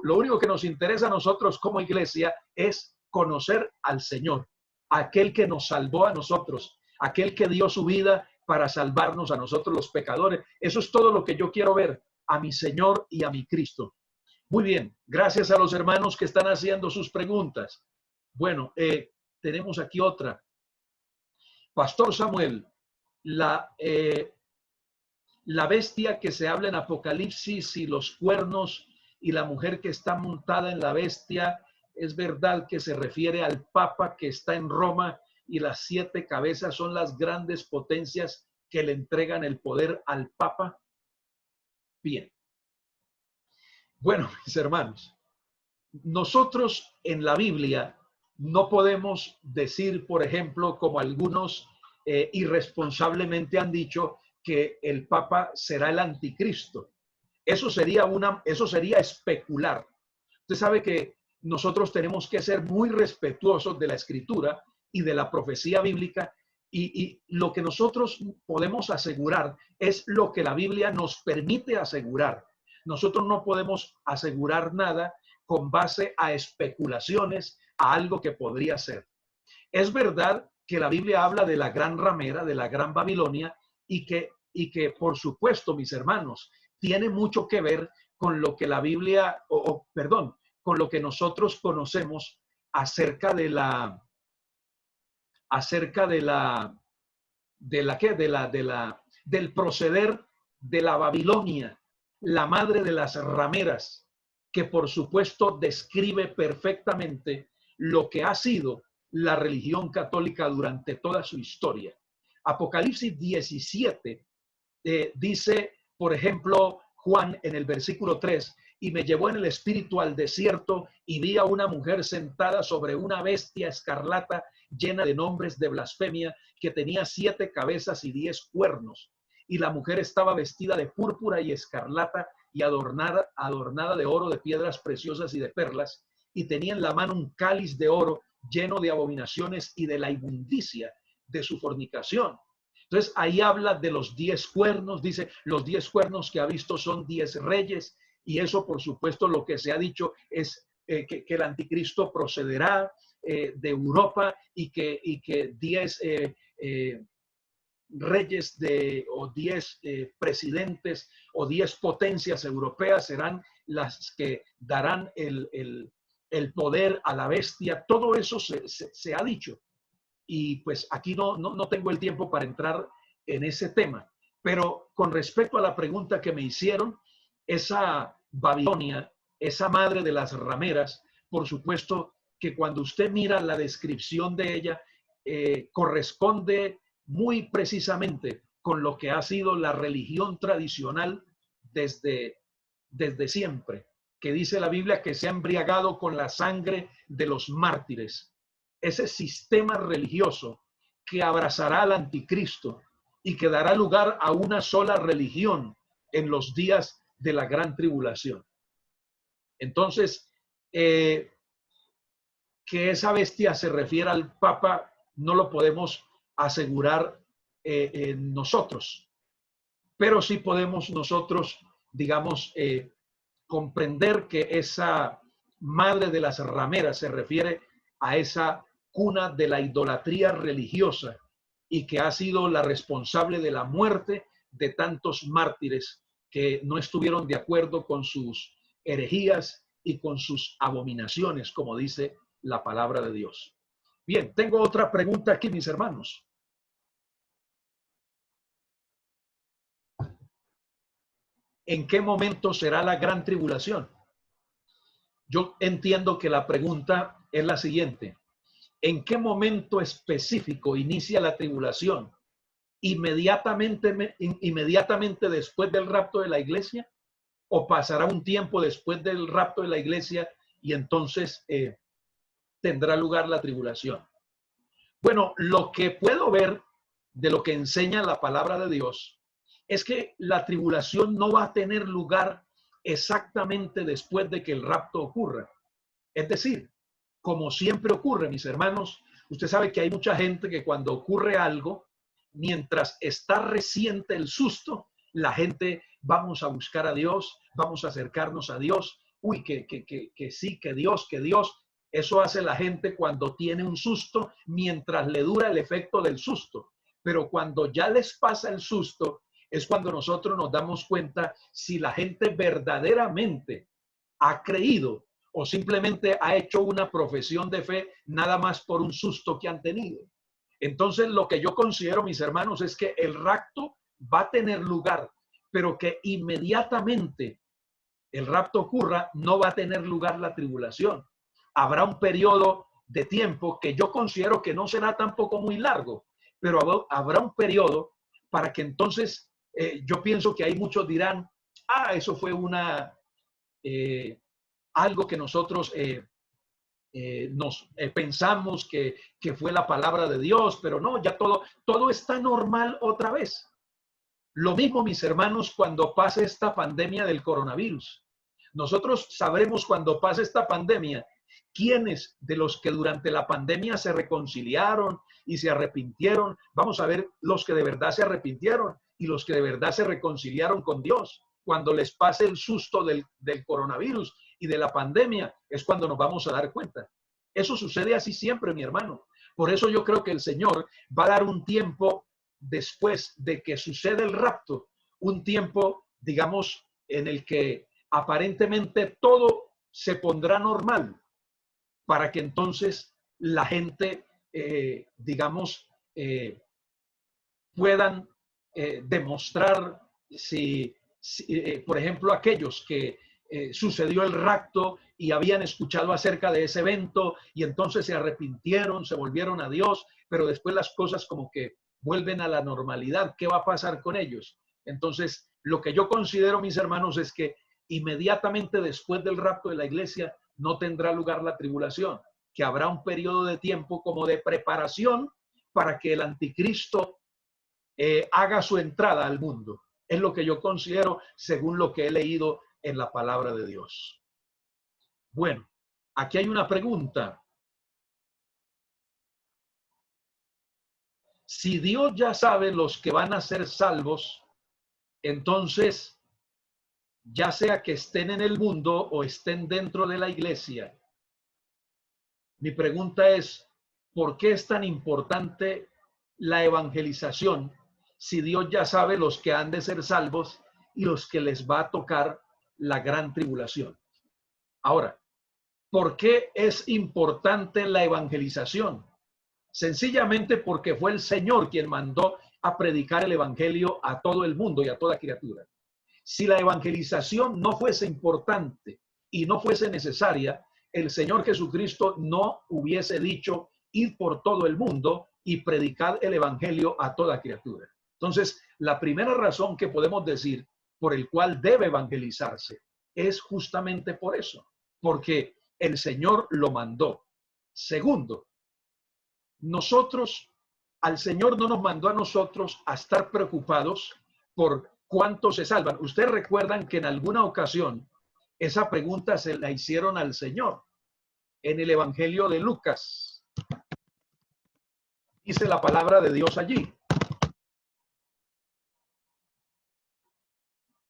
Lo único que nos interesa a nosotros como iglesia es conocer al Señor, aquel que nos salvó a nosotros, aquel que dio su vida para salvarnos a nosotros los pecadores. Eso es todo lo que yo quiero ver, a mi Señor y a mi Cristo. Muy bien, gracias a los hermanos que están haciendo sus preguntas. Bueno, tenemos aquí otra. Pastor Samuel, la bestia que se habla en Apocalipsis y los cuernos y la mujer que está montada en la bestia, ¿es verdad que se refiere al Papa que está en Roma y las 7 cabezas son las grandes potencias que le entregan el poder al Papa? Bien. Bueno, mis hermanos, nosotros en la Biblia no podemos decir, por ejemplo, como algunos irresponsablemente han dicho, que el Papa será el anticristo. Eso sería especular. Usted sabe que nosotros tenemos que ser muy respetuosos de la escritura y de la profecía bíblica, y lo que nosotros podemos asegurar es lo que la Biblia nos permite asegurar. Nosotros no podemos asegurar nada con base a especulaciones, a algo que podría ser. Es verdad que la Biblia habla de la gran ramera, de la gran Babilonia, y que por supuesto, mis hermanos, tiene mucho que ver con lo que la Biblia, con lo que nosotros conocemos acerca del proceder de la Babilonia, la madre de las rameras, que por supuesto describe perfectamente lo que ha sido la religión católica durante toda su historia. Apocalipsis 17 dice, por ejemplo, Juan en el versículo 3, y me llevó en el espíritu al desierto y vi a una mujer sentada sobre una bestia escarlata llena de nombres de blasfemia, que tenía 7 cabezas y 10 cuernos. Y la mujer estaba vestida de púrpura y escarlata y adornada de oro, de piedras preciosas y de perlas, y tenía en la mano un cáliz de oro lleno de abominaciones y de la inmundicia de su fornicación. Entonces ahí habla de los 10 cuernos, dice los 10 cuernos que ha visto son 10 reyes, y eso por supuesto lo que se ha dicho es que el anticristo procederá de Europa y que 10 reyes o 10 presidentes o 10 potencias europeas serán las que darán el poder a la bestia. Todo eso se ha dicho. Y pues aquí no tengo el tiempo para entrar en ese tema. Pero con respecto a la pregunta que me hicieron, esa Babilonia, esa madre de las rameras, por supuesto que cuando usted mira la descripción de ella, corresponde muy precisamente con lo que ha sido la religión tradicional desde siempre, que dice la Biblia que se ha embriagado con la sangre de los mártires. Ese sistema religioso que abrazará al anticristo y que dará lugar a una sola religión en los días de la gran tribulación. Entonces, que esa bestia se refiera al Papa no lo podemos asegurar nosotros, pero sí podemos nosotros, digamos, comprender que esa madre de las rameras se refiere a esa cuna de la idolatría religiosa y que ha sido la responsable de la muerte de tantos mártires que no estuvieron de acuerdo con sus herejías y con sus abominaciones, como dice la palabra de Dios. Bien, tengo otra pregunta aquí, mis hermanos. ¿En qué momento será la gran tribulación? Yo entiendo que la pregunta es la siguiente. ¿En qué momento específico inicia la tribulación? ¿Inmediatamente después del rapto de la iglesia? ¿O pasará un tiempo después del rapto de la iglesia y entonces tendrá lugar la tribulación? Bueno, lo que puedo ver de lo que enseña la palabra de Dios es que la tribulación no va a tener lugar exactamente después de que el rapto ocurra. Es decir, como siempre ocurre, mis hermanos, usted sabe que hay mucha gente que cuando ocurre algo, mientras está reciente el susto, la gente vamos a buscar a Dios, vamos a acercarnos a Dios. Uy, que sí, que Dios, que Dios. Eso hace la gente cuando tiene un susto, mientras le dura el efecto del susto. Pero cuando ya les pasa el susto, es cuando nosotros nos damos cuenta si la gente verdaderamente ha creído o simplemente ha hecho una profesión de fe nada más por un susto que han tenido. Entonces, lo que yo considero, mis hermanos, es que el rapto va a tener lugar, pero que inmediatamente el rapto ocurra, no va a tener lugar la tribulación. Habrá un periodo de tiempo que yo considero que no será tampoco muy largo, pero habrá un periodo para que entonces yo pienso que hay muchos dirán, eso fue algo que nosotros nos pensamos que fue la palabra de Dios, pero no, ya todo está normal otra vez. Lo mismo, mis hermanos, cuando pase esta pandemia del coronavirus. Nosotros sabremos cuando pase esta pandemia quiénes de los que durante la pandemia se reconciliaron y se arrepintieron. Vamos a ver los que de verdad se arrepintieron y los que de verdad se reconciliaron con Dios. Cuando les pase el susto del coronavirus y de la pandemia, es cuando nos vamos a dar cuenta. Eso sucede así siempre, mi hermano. Por eso yo creo que el Señor va a dar un tiempo después de que sucede el rapto, un tiempo, digamos, en el que aparentemente todo se pondrá normal, para que entonces la gente, digamos, puedan demostrar si por ejemplo, aquellos que sucedió el rapto y habían escuchado acerca de ese evento y entonces se arrepintieron, se volvieron a Dios, pero después las cosas como que vuelven a la normalidad. ¿Qué va a pasar con ellos? Entonces, lo que yo considero, mis hermanos, es que inmediatamente después del rapto de la iglesia no tendrá lugar la tribulación, que habrá un periodo de tiempo como de preparación para que el anticristo haga su entrada al mundo. Es lo que yo considero según lo que he leído en la palabra de Dios. Bueno, aquí hay una pregunta. Si Dios ya sabe los que van a ser salvos, entonces, ya sea que estén en el mundo o estén dentro de la iglesia, mi pregunta es, ¿por qué es tan importante la evangelización si Dios ya sabe los que han de ser salvos y los que les va a tocar la gran tribulación? Ahora, ¿por qué es importante la evangelización? Sencillamente porque fue el Señor quien mandó a predicar el evangelio a todo el mundo y a toda criatura. Si la evangelización no fuese importante y no fuese necesaria, el Señor Jesucristo no hubiese dicho, id por todo el mundo y predicad el evangelio a toda criatura. Entonces, la primera razón que podemos decir por el cual debe evangelizarse es justamente por eso, porque el Señor lo mandó. Segundo, al Señor no nos mandó a nosotros a estar preocupados por cuántos se salvan. Ustedes recuerdan que en alguna ocasión esa pregunta se la hicieron al Señor en el Evangelio de Lucas. Dice la palabra de Dios allí.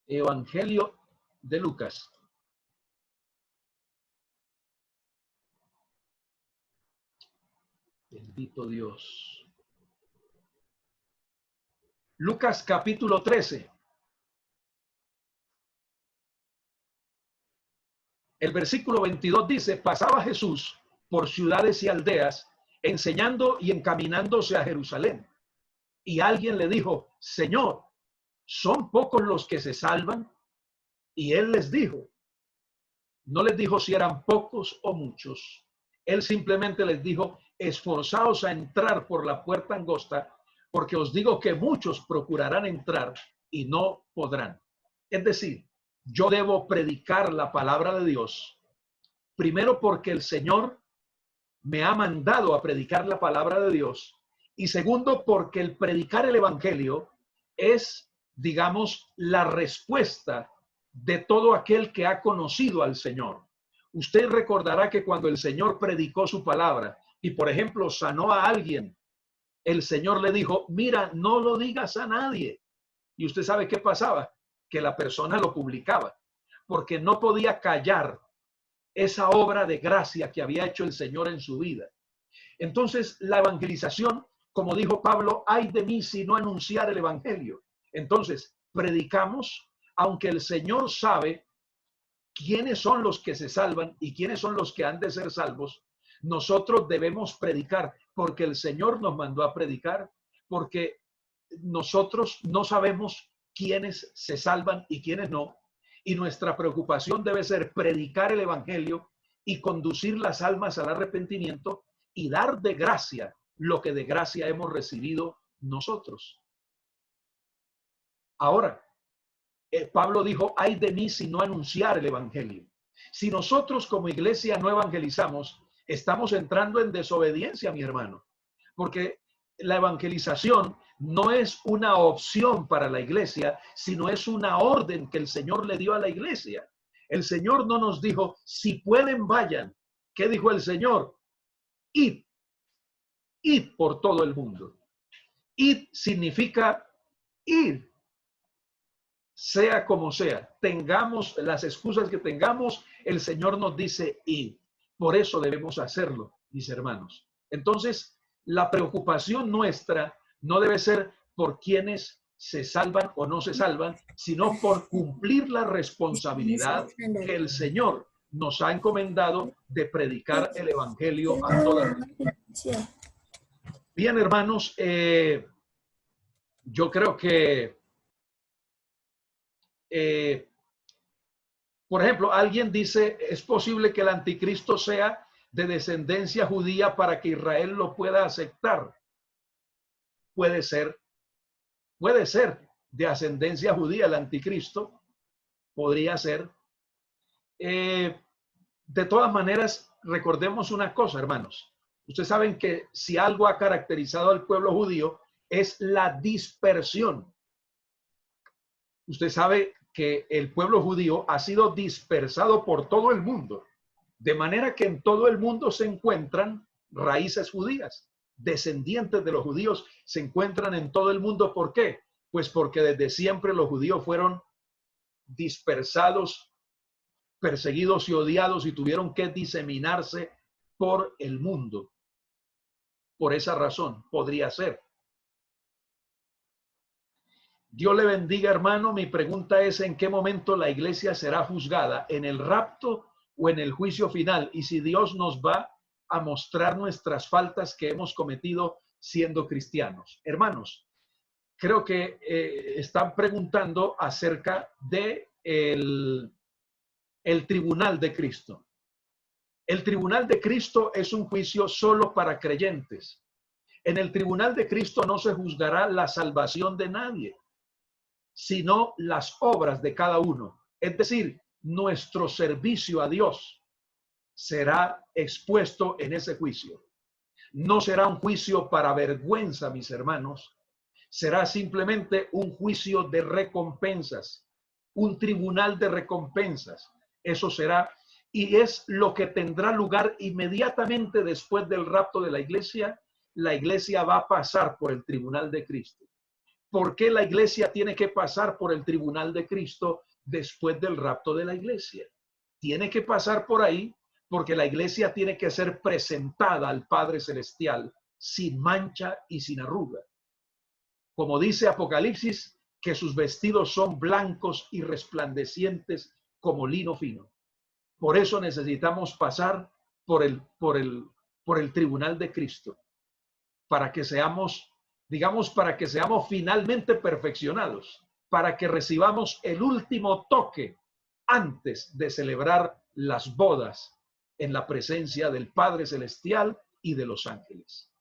Evangelio de Lucas. Bendito Dios. Lucas capítulo 13. El versículo 22 dice, pasaba Jesús por ciudades y aldeas, enseñando y encaminándose a Jerusalén. Y alguien le dijo, Señor, ¿son pocos los que se salvan? Y él les dijo, no les dijo si eran pocos o muchos. Él simplemente les dijo, esforzaos a entrar por la puerta angosta, porque os digo que muchos procurarán entrar y no podrán. Es decir, yo debo predicar la palabra de Dios, primero porque el Señor me ha mandado a predicar la palabra de Dios, y segundo porque el predicar el evangelio es, digamos, la respuesta de todo aquel que ha conocido al Señor. Usted recordará que cuando el Señor predicó su palabra y, por ejemplo, sanó a alguien, el Señor le dijo, mira, no lo digas a nadie. Y usted sabe qué pasaba, que la persona lo publicaba, porque no podía callar esa obra de gracia que había hecho el Señor en su vida. Entonces, la evangelización, como dijo Pablo, ay de mí si no anunciar el evangelio. Entonces, predicamos, aunque el Señor sabe quiénes son los que se salvan y quiénes son los que han de ser salvos, nosotros debemos predicar porque el Señor nos mandó a predicar, porque nosotros no sabemos quiénes se salvan y quiénes no. Y nuestra preocupación debe ser predicar el evangelio y conducir las almas al arrepentimiento y dar de gracia lo que de gracia hemos recibido nosotros. Ahora, Pablo dijo, ay de mí si no anunciar el evangelio. Si nosotros como iglesia no evangelizamos, estamos entrando en desobediencia, mi hermano, porque la evangelización no es una opción para la iglesia, sino es una orden que el Señor le dio a la iglesia. El Señor no nos dijo, si pueden, vayan. ¿Qué dijo el Señor? Id por todo el mundo. Id significa ir, sea como sea. Tengamos las excusas que tengamos, el Señor nos dice id. Por eso debemos hacerlo, mis hermanos. Entonces, la preocupación nuestra no debe ser por quienes se salvan o no se salvan, sino por cumplir la responsabilidad que el Señor nos ha encomendado de predicar el evangelio a todas. Bien, hermanos, yo creo que, por ejemplo, alguien dice, es posible que el anticristo sea de descendencia judía para que Israel lo pueda aceptar. Puede ser de ascendencia judía el anticristo, podría ser. De todas maneras, recordemos una cosa, hermanos. Ustedes saben que si algo ha caracterizado al pueblo judío es la dispersión. Usted sabe que el pueblo judío ha sido dispersado por todo el mundo, de manera que en todo el mundo se encuentran raíces judías, descendientes de los judíos se encuentran en todo el mundo. ¿Por qué? Pues porque desde siempre los judíos fueron dispersados, perseguidos y odiados y tuvieron que diseminarse por el mundo. Por esa razón, podría ser. Dios le bendiga, hermano. Mi pregunta es: ¿en qué momento la iglesia será juzgada? ¿En el rapto o en el juicio final? Y si Dios nos va a mostrar nuestras faltas que hemos cometido siendo cristianos. Hermanos, creo que están preguntando acerca de el tribunal de Cristo. El tribunal de Cristo es un juicio solo para creyentes. En el tribunal de Cristo no se juzgará la salvación de nadie, sino las obras de cada uno. Es decir, nuestro servicio a Dios será expuesto en ese juicio. No será un juicio para vergüenza, mis hermanos. Será simplemente un juicio de recompensas, un tribunal de recompensas. Eso será, y es lo que tendrá lugar inmediatamente después del rapto de la iglesia. La iglesia va a pasar por el tribunal de Cristo. ¿Por qué la iglesia tiene que pasar por el tribunal de Cristo después del rapto de la iglesia? Tiene que pasar por ahí porque la iglesia tiene que ser presentada al Padre Celestial sin mancha y sin arruga. Como dice Apocalipsis, que sus vestidos son blancos y resplandecientes como lino fino. Por eso necesitamos pasar por el tribunal de Cristo, para que seamos, digamos, para que seamos finalmente perfeccionados, para que recibamos el último toque antes de celebrar las bodas en la presencia del Padre Celestial y de los ángeles.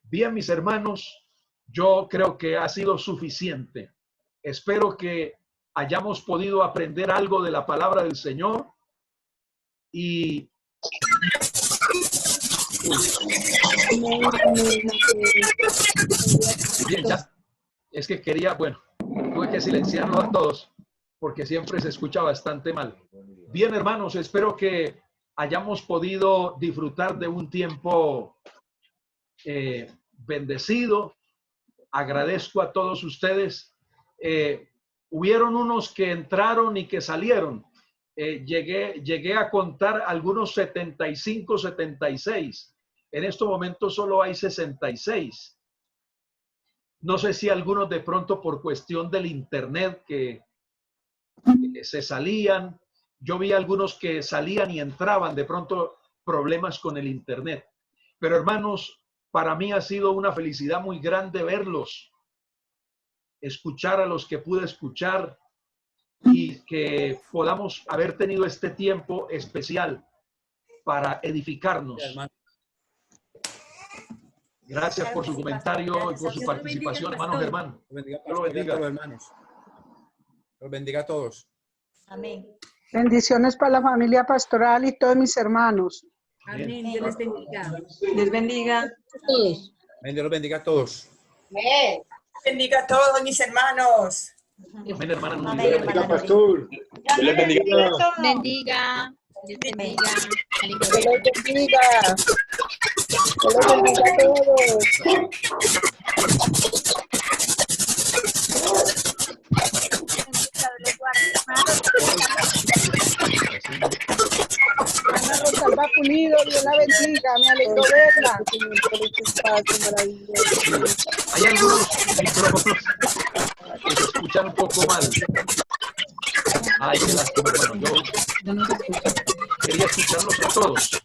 Bien, mis hermanos, yo creo que ha sido suficiente. Espero que hayamos podido aprender algo de la palabra del Señor y bien, ya es que quería, bueno, tuve que silenciarlo a todos porque siempre se escucha bastante mal. Bien, hermanos, espero que hayamos podido disfrutar de un tiempo bendecido. Agradezco a todos ustedes. Hubieron unos que entraron y que salieron. Llegué a contar algunos 75, 76. En estos momentos solo hay 66. No sé si algunos de pronto por cuestión del internet que se salían. Yo vi algunos que salían y entraban, de pronto problemas con el internet. Pero hermanos, para mí ha sido una felicidad muy grande verlos, escuchar a los que pude escuchar y que podamos haber tenido este tiempo especial para edificarnos. Gracias por su comentario y por su participación, hermano Germán. Dios lo bendiga a todos, hermanos. Los bendiga a todos. Amén. Bendiciones para la familia pastoral y todos mis hermanos. Amén. Dios les bendiga. Dios bendiga a todos. Amén. Dios los bendiga a todos. Amén. Bendiga a todos mis hermanos. Amén, hermana. Amén, hermana Nuri. Pastor. Dios les bendiga. Bendiga. Dios bendiga. Dios los bendiga. Dios los bendiga a todos. Ana Rosalba Pulido, Dios la bendiga, me alegro verla. Hay algunos micrófonos que se escuchan un poco mal. Ay, qué lástima. Bueno, yo quería escucharlos a todos.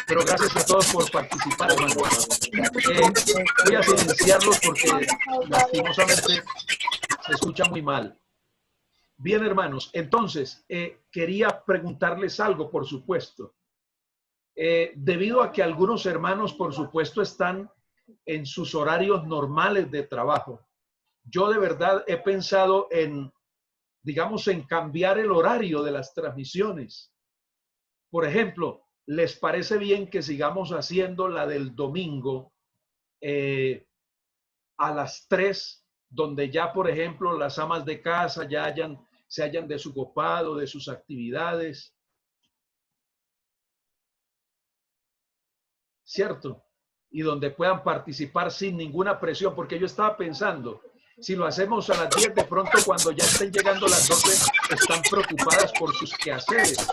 Pero gracias a todos por participar, hermano. Voy a silenciarlos porque lastimosamente se escucha muy mal. Bien, hermanos, entonces quería preguntarles algo, por supuesto. Debido a que algunos hermanos, por supuesto, están en sus horarios normales de trabajo, yo de verdad he pensado en, digamos, en cambiar el horario de las transmisiones. Por ejemplo, ¿les parece bien que sigamos haciendo la del domingo a las 3, donde ya, por ejemplo, las amas de casa ya se hayan desocupado de sus actividades? ¿Cierto? y donde puedan participar sin ninguna presión, porque yo estaba pensando, si lo hacemos a las 10, de pronto cuando ya estén llegando las 12, están preocupadas por sus quehaceres.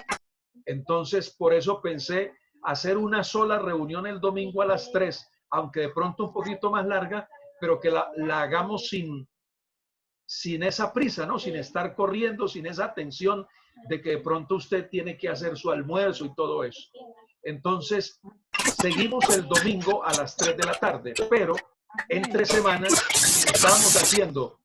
Entonces, por eso pensé hacer una sola reunión el domingo a las 3, aunque de pronto un poquito más larga, pero que la hagamos sin esa prisa, ¿no? Sin estar corriendo, sin esa tensión de que de pronto usted tiene que hacer su almuerzo y todo eso. Entonces, seguimos el domingo a las 3 de la tarde, pero entre semanas estábamos haciendo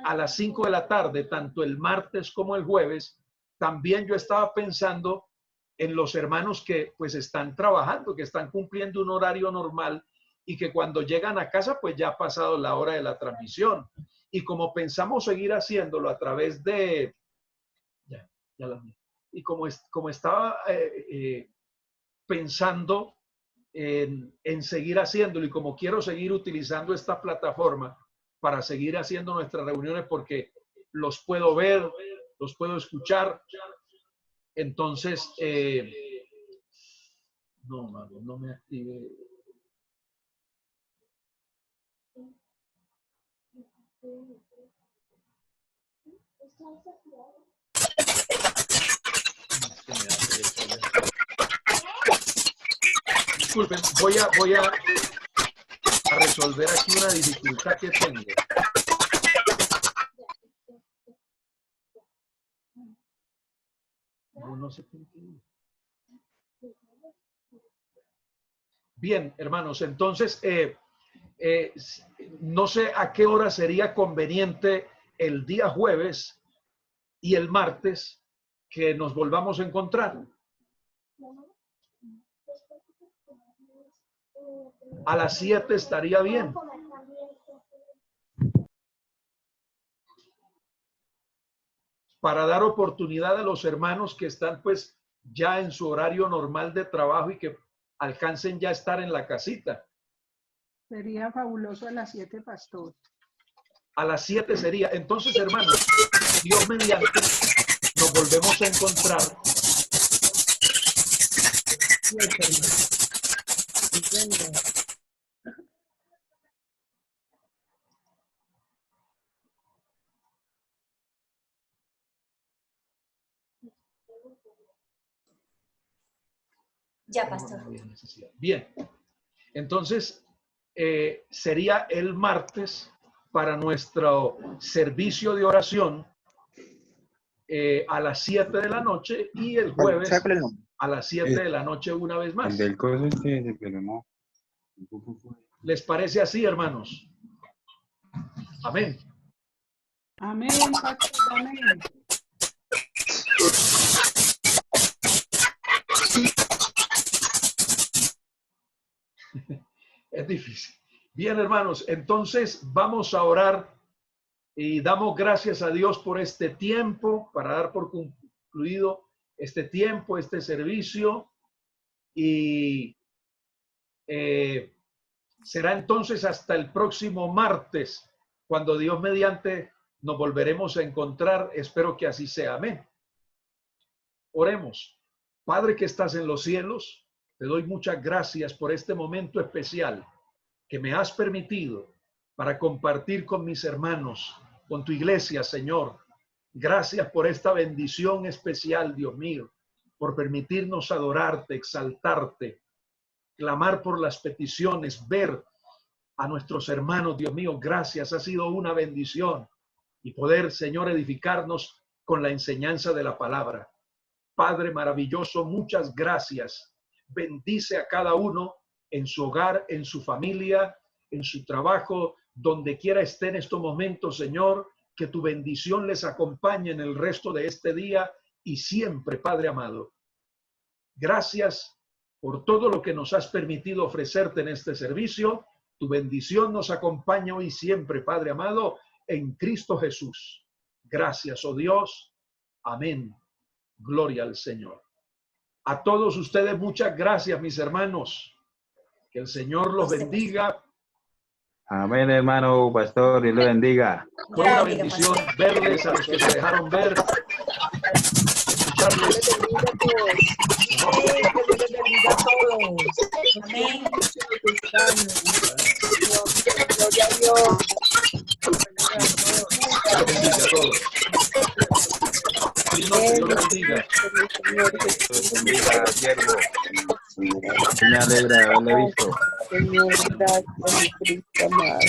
a las 5 de la tarde, tanto el martes como el jueves. También yo estaba pensando en los hermanos que pues están trabajando, que están cumpliendo un horario normal y que cuando llegan a casa pues ya ha pasado la hora de la transmisión. Y como pensamos seguir haciéndolo a través de... y como estaba pensando en seguir haciéndolo y como quiero seguir utilizando esta plataforma para seguir haciendo nuestras reuniones porque los puedo ver, los puedo escuchar. Entonces, no, Mago, no me active. Disculpen, voy a resolver aquí una dificultad que tengo. No sé por qué. Bien, hermanos, entonces no sé a qué hora sería conveniente el día jueves y el martes que nos volvamos a encontrar. A las 7 estaría bien. Para dar oportunidad a los hermanos que están pues ya en su horario normal de trabajo y que alcancen ya a estar en la casita. Sería fabuloso a las 7, pastor. A las 7 sería. Entonces, hermanos, Dios mediante, nos volvemos a encontrar. Ya, pastor. Bien. Entonces, sería el martes para nuestro servicio de oración a las 7 de la noche y el jueves a las 7 de la noche una vez más. Del coso este, pero no. ¿Les parece así, hermanos? Amén. Amén, pastor, amén. Es difícil. Bien, hermanos, entonces vamos a orar y damos gracias a Dios por este tiempo, para dar por concluido este tiempo, este servicio. Y será entonces hasta el próximo martes, cuando Dios mediante nos volveremos a encontrar. Espero que así sea. Amén. Oremos. Padre que estás en los cielos, te doy muchas gracias por este momento especial que me has permitido para compartir con mis hermanos, con tu iglesia, Señor. Gracias por esta bendición especial, Dios mío, por permitirnos adorarte, exaltarte, clamar por las peticiones, ver a nuestros hermanos, Dios mío. Gracias, ha sido una bendición y poder, Señor, edificarnos con la enseñanza de la palabra. Padre maravilloso, muchas gracias. Bendice a cada uno en su hogar, en su familia, en su trabajo, donde quiera esté en estos momentos, Señor, que tu bendición les acompañe en el resto de este día y siempre, Padre amado. Gracias por todo lo que nos has permitido ofrecerte en este servicio. Tu bendición nos acompaña hoy y siempre, Padre amado, en Cristo Jesús. Gracias, oh Dios. Amén. Gloria al Señor. A todos ustedes, muchas gracias, mis hermanos. Que el Señor los bendiga. Amén, hermano pastor, Dios lo bendiga. Fue una bendición verles a los que se dejaron ver, escuchar bendiga a todos. Amén. Gloria a Dios. bendiga a todos. Dios los bendiga. Bendiga, siervo. Me alegra haberle visto. Señor, gracias, mi Cristo amado.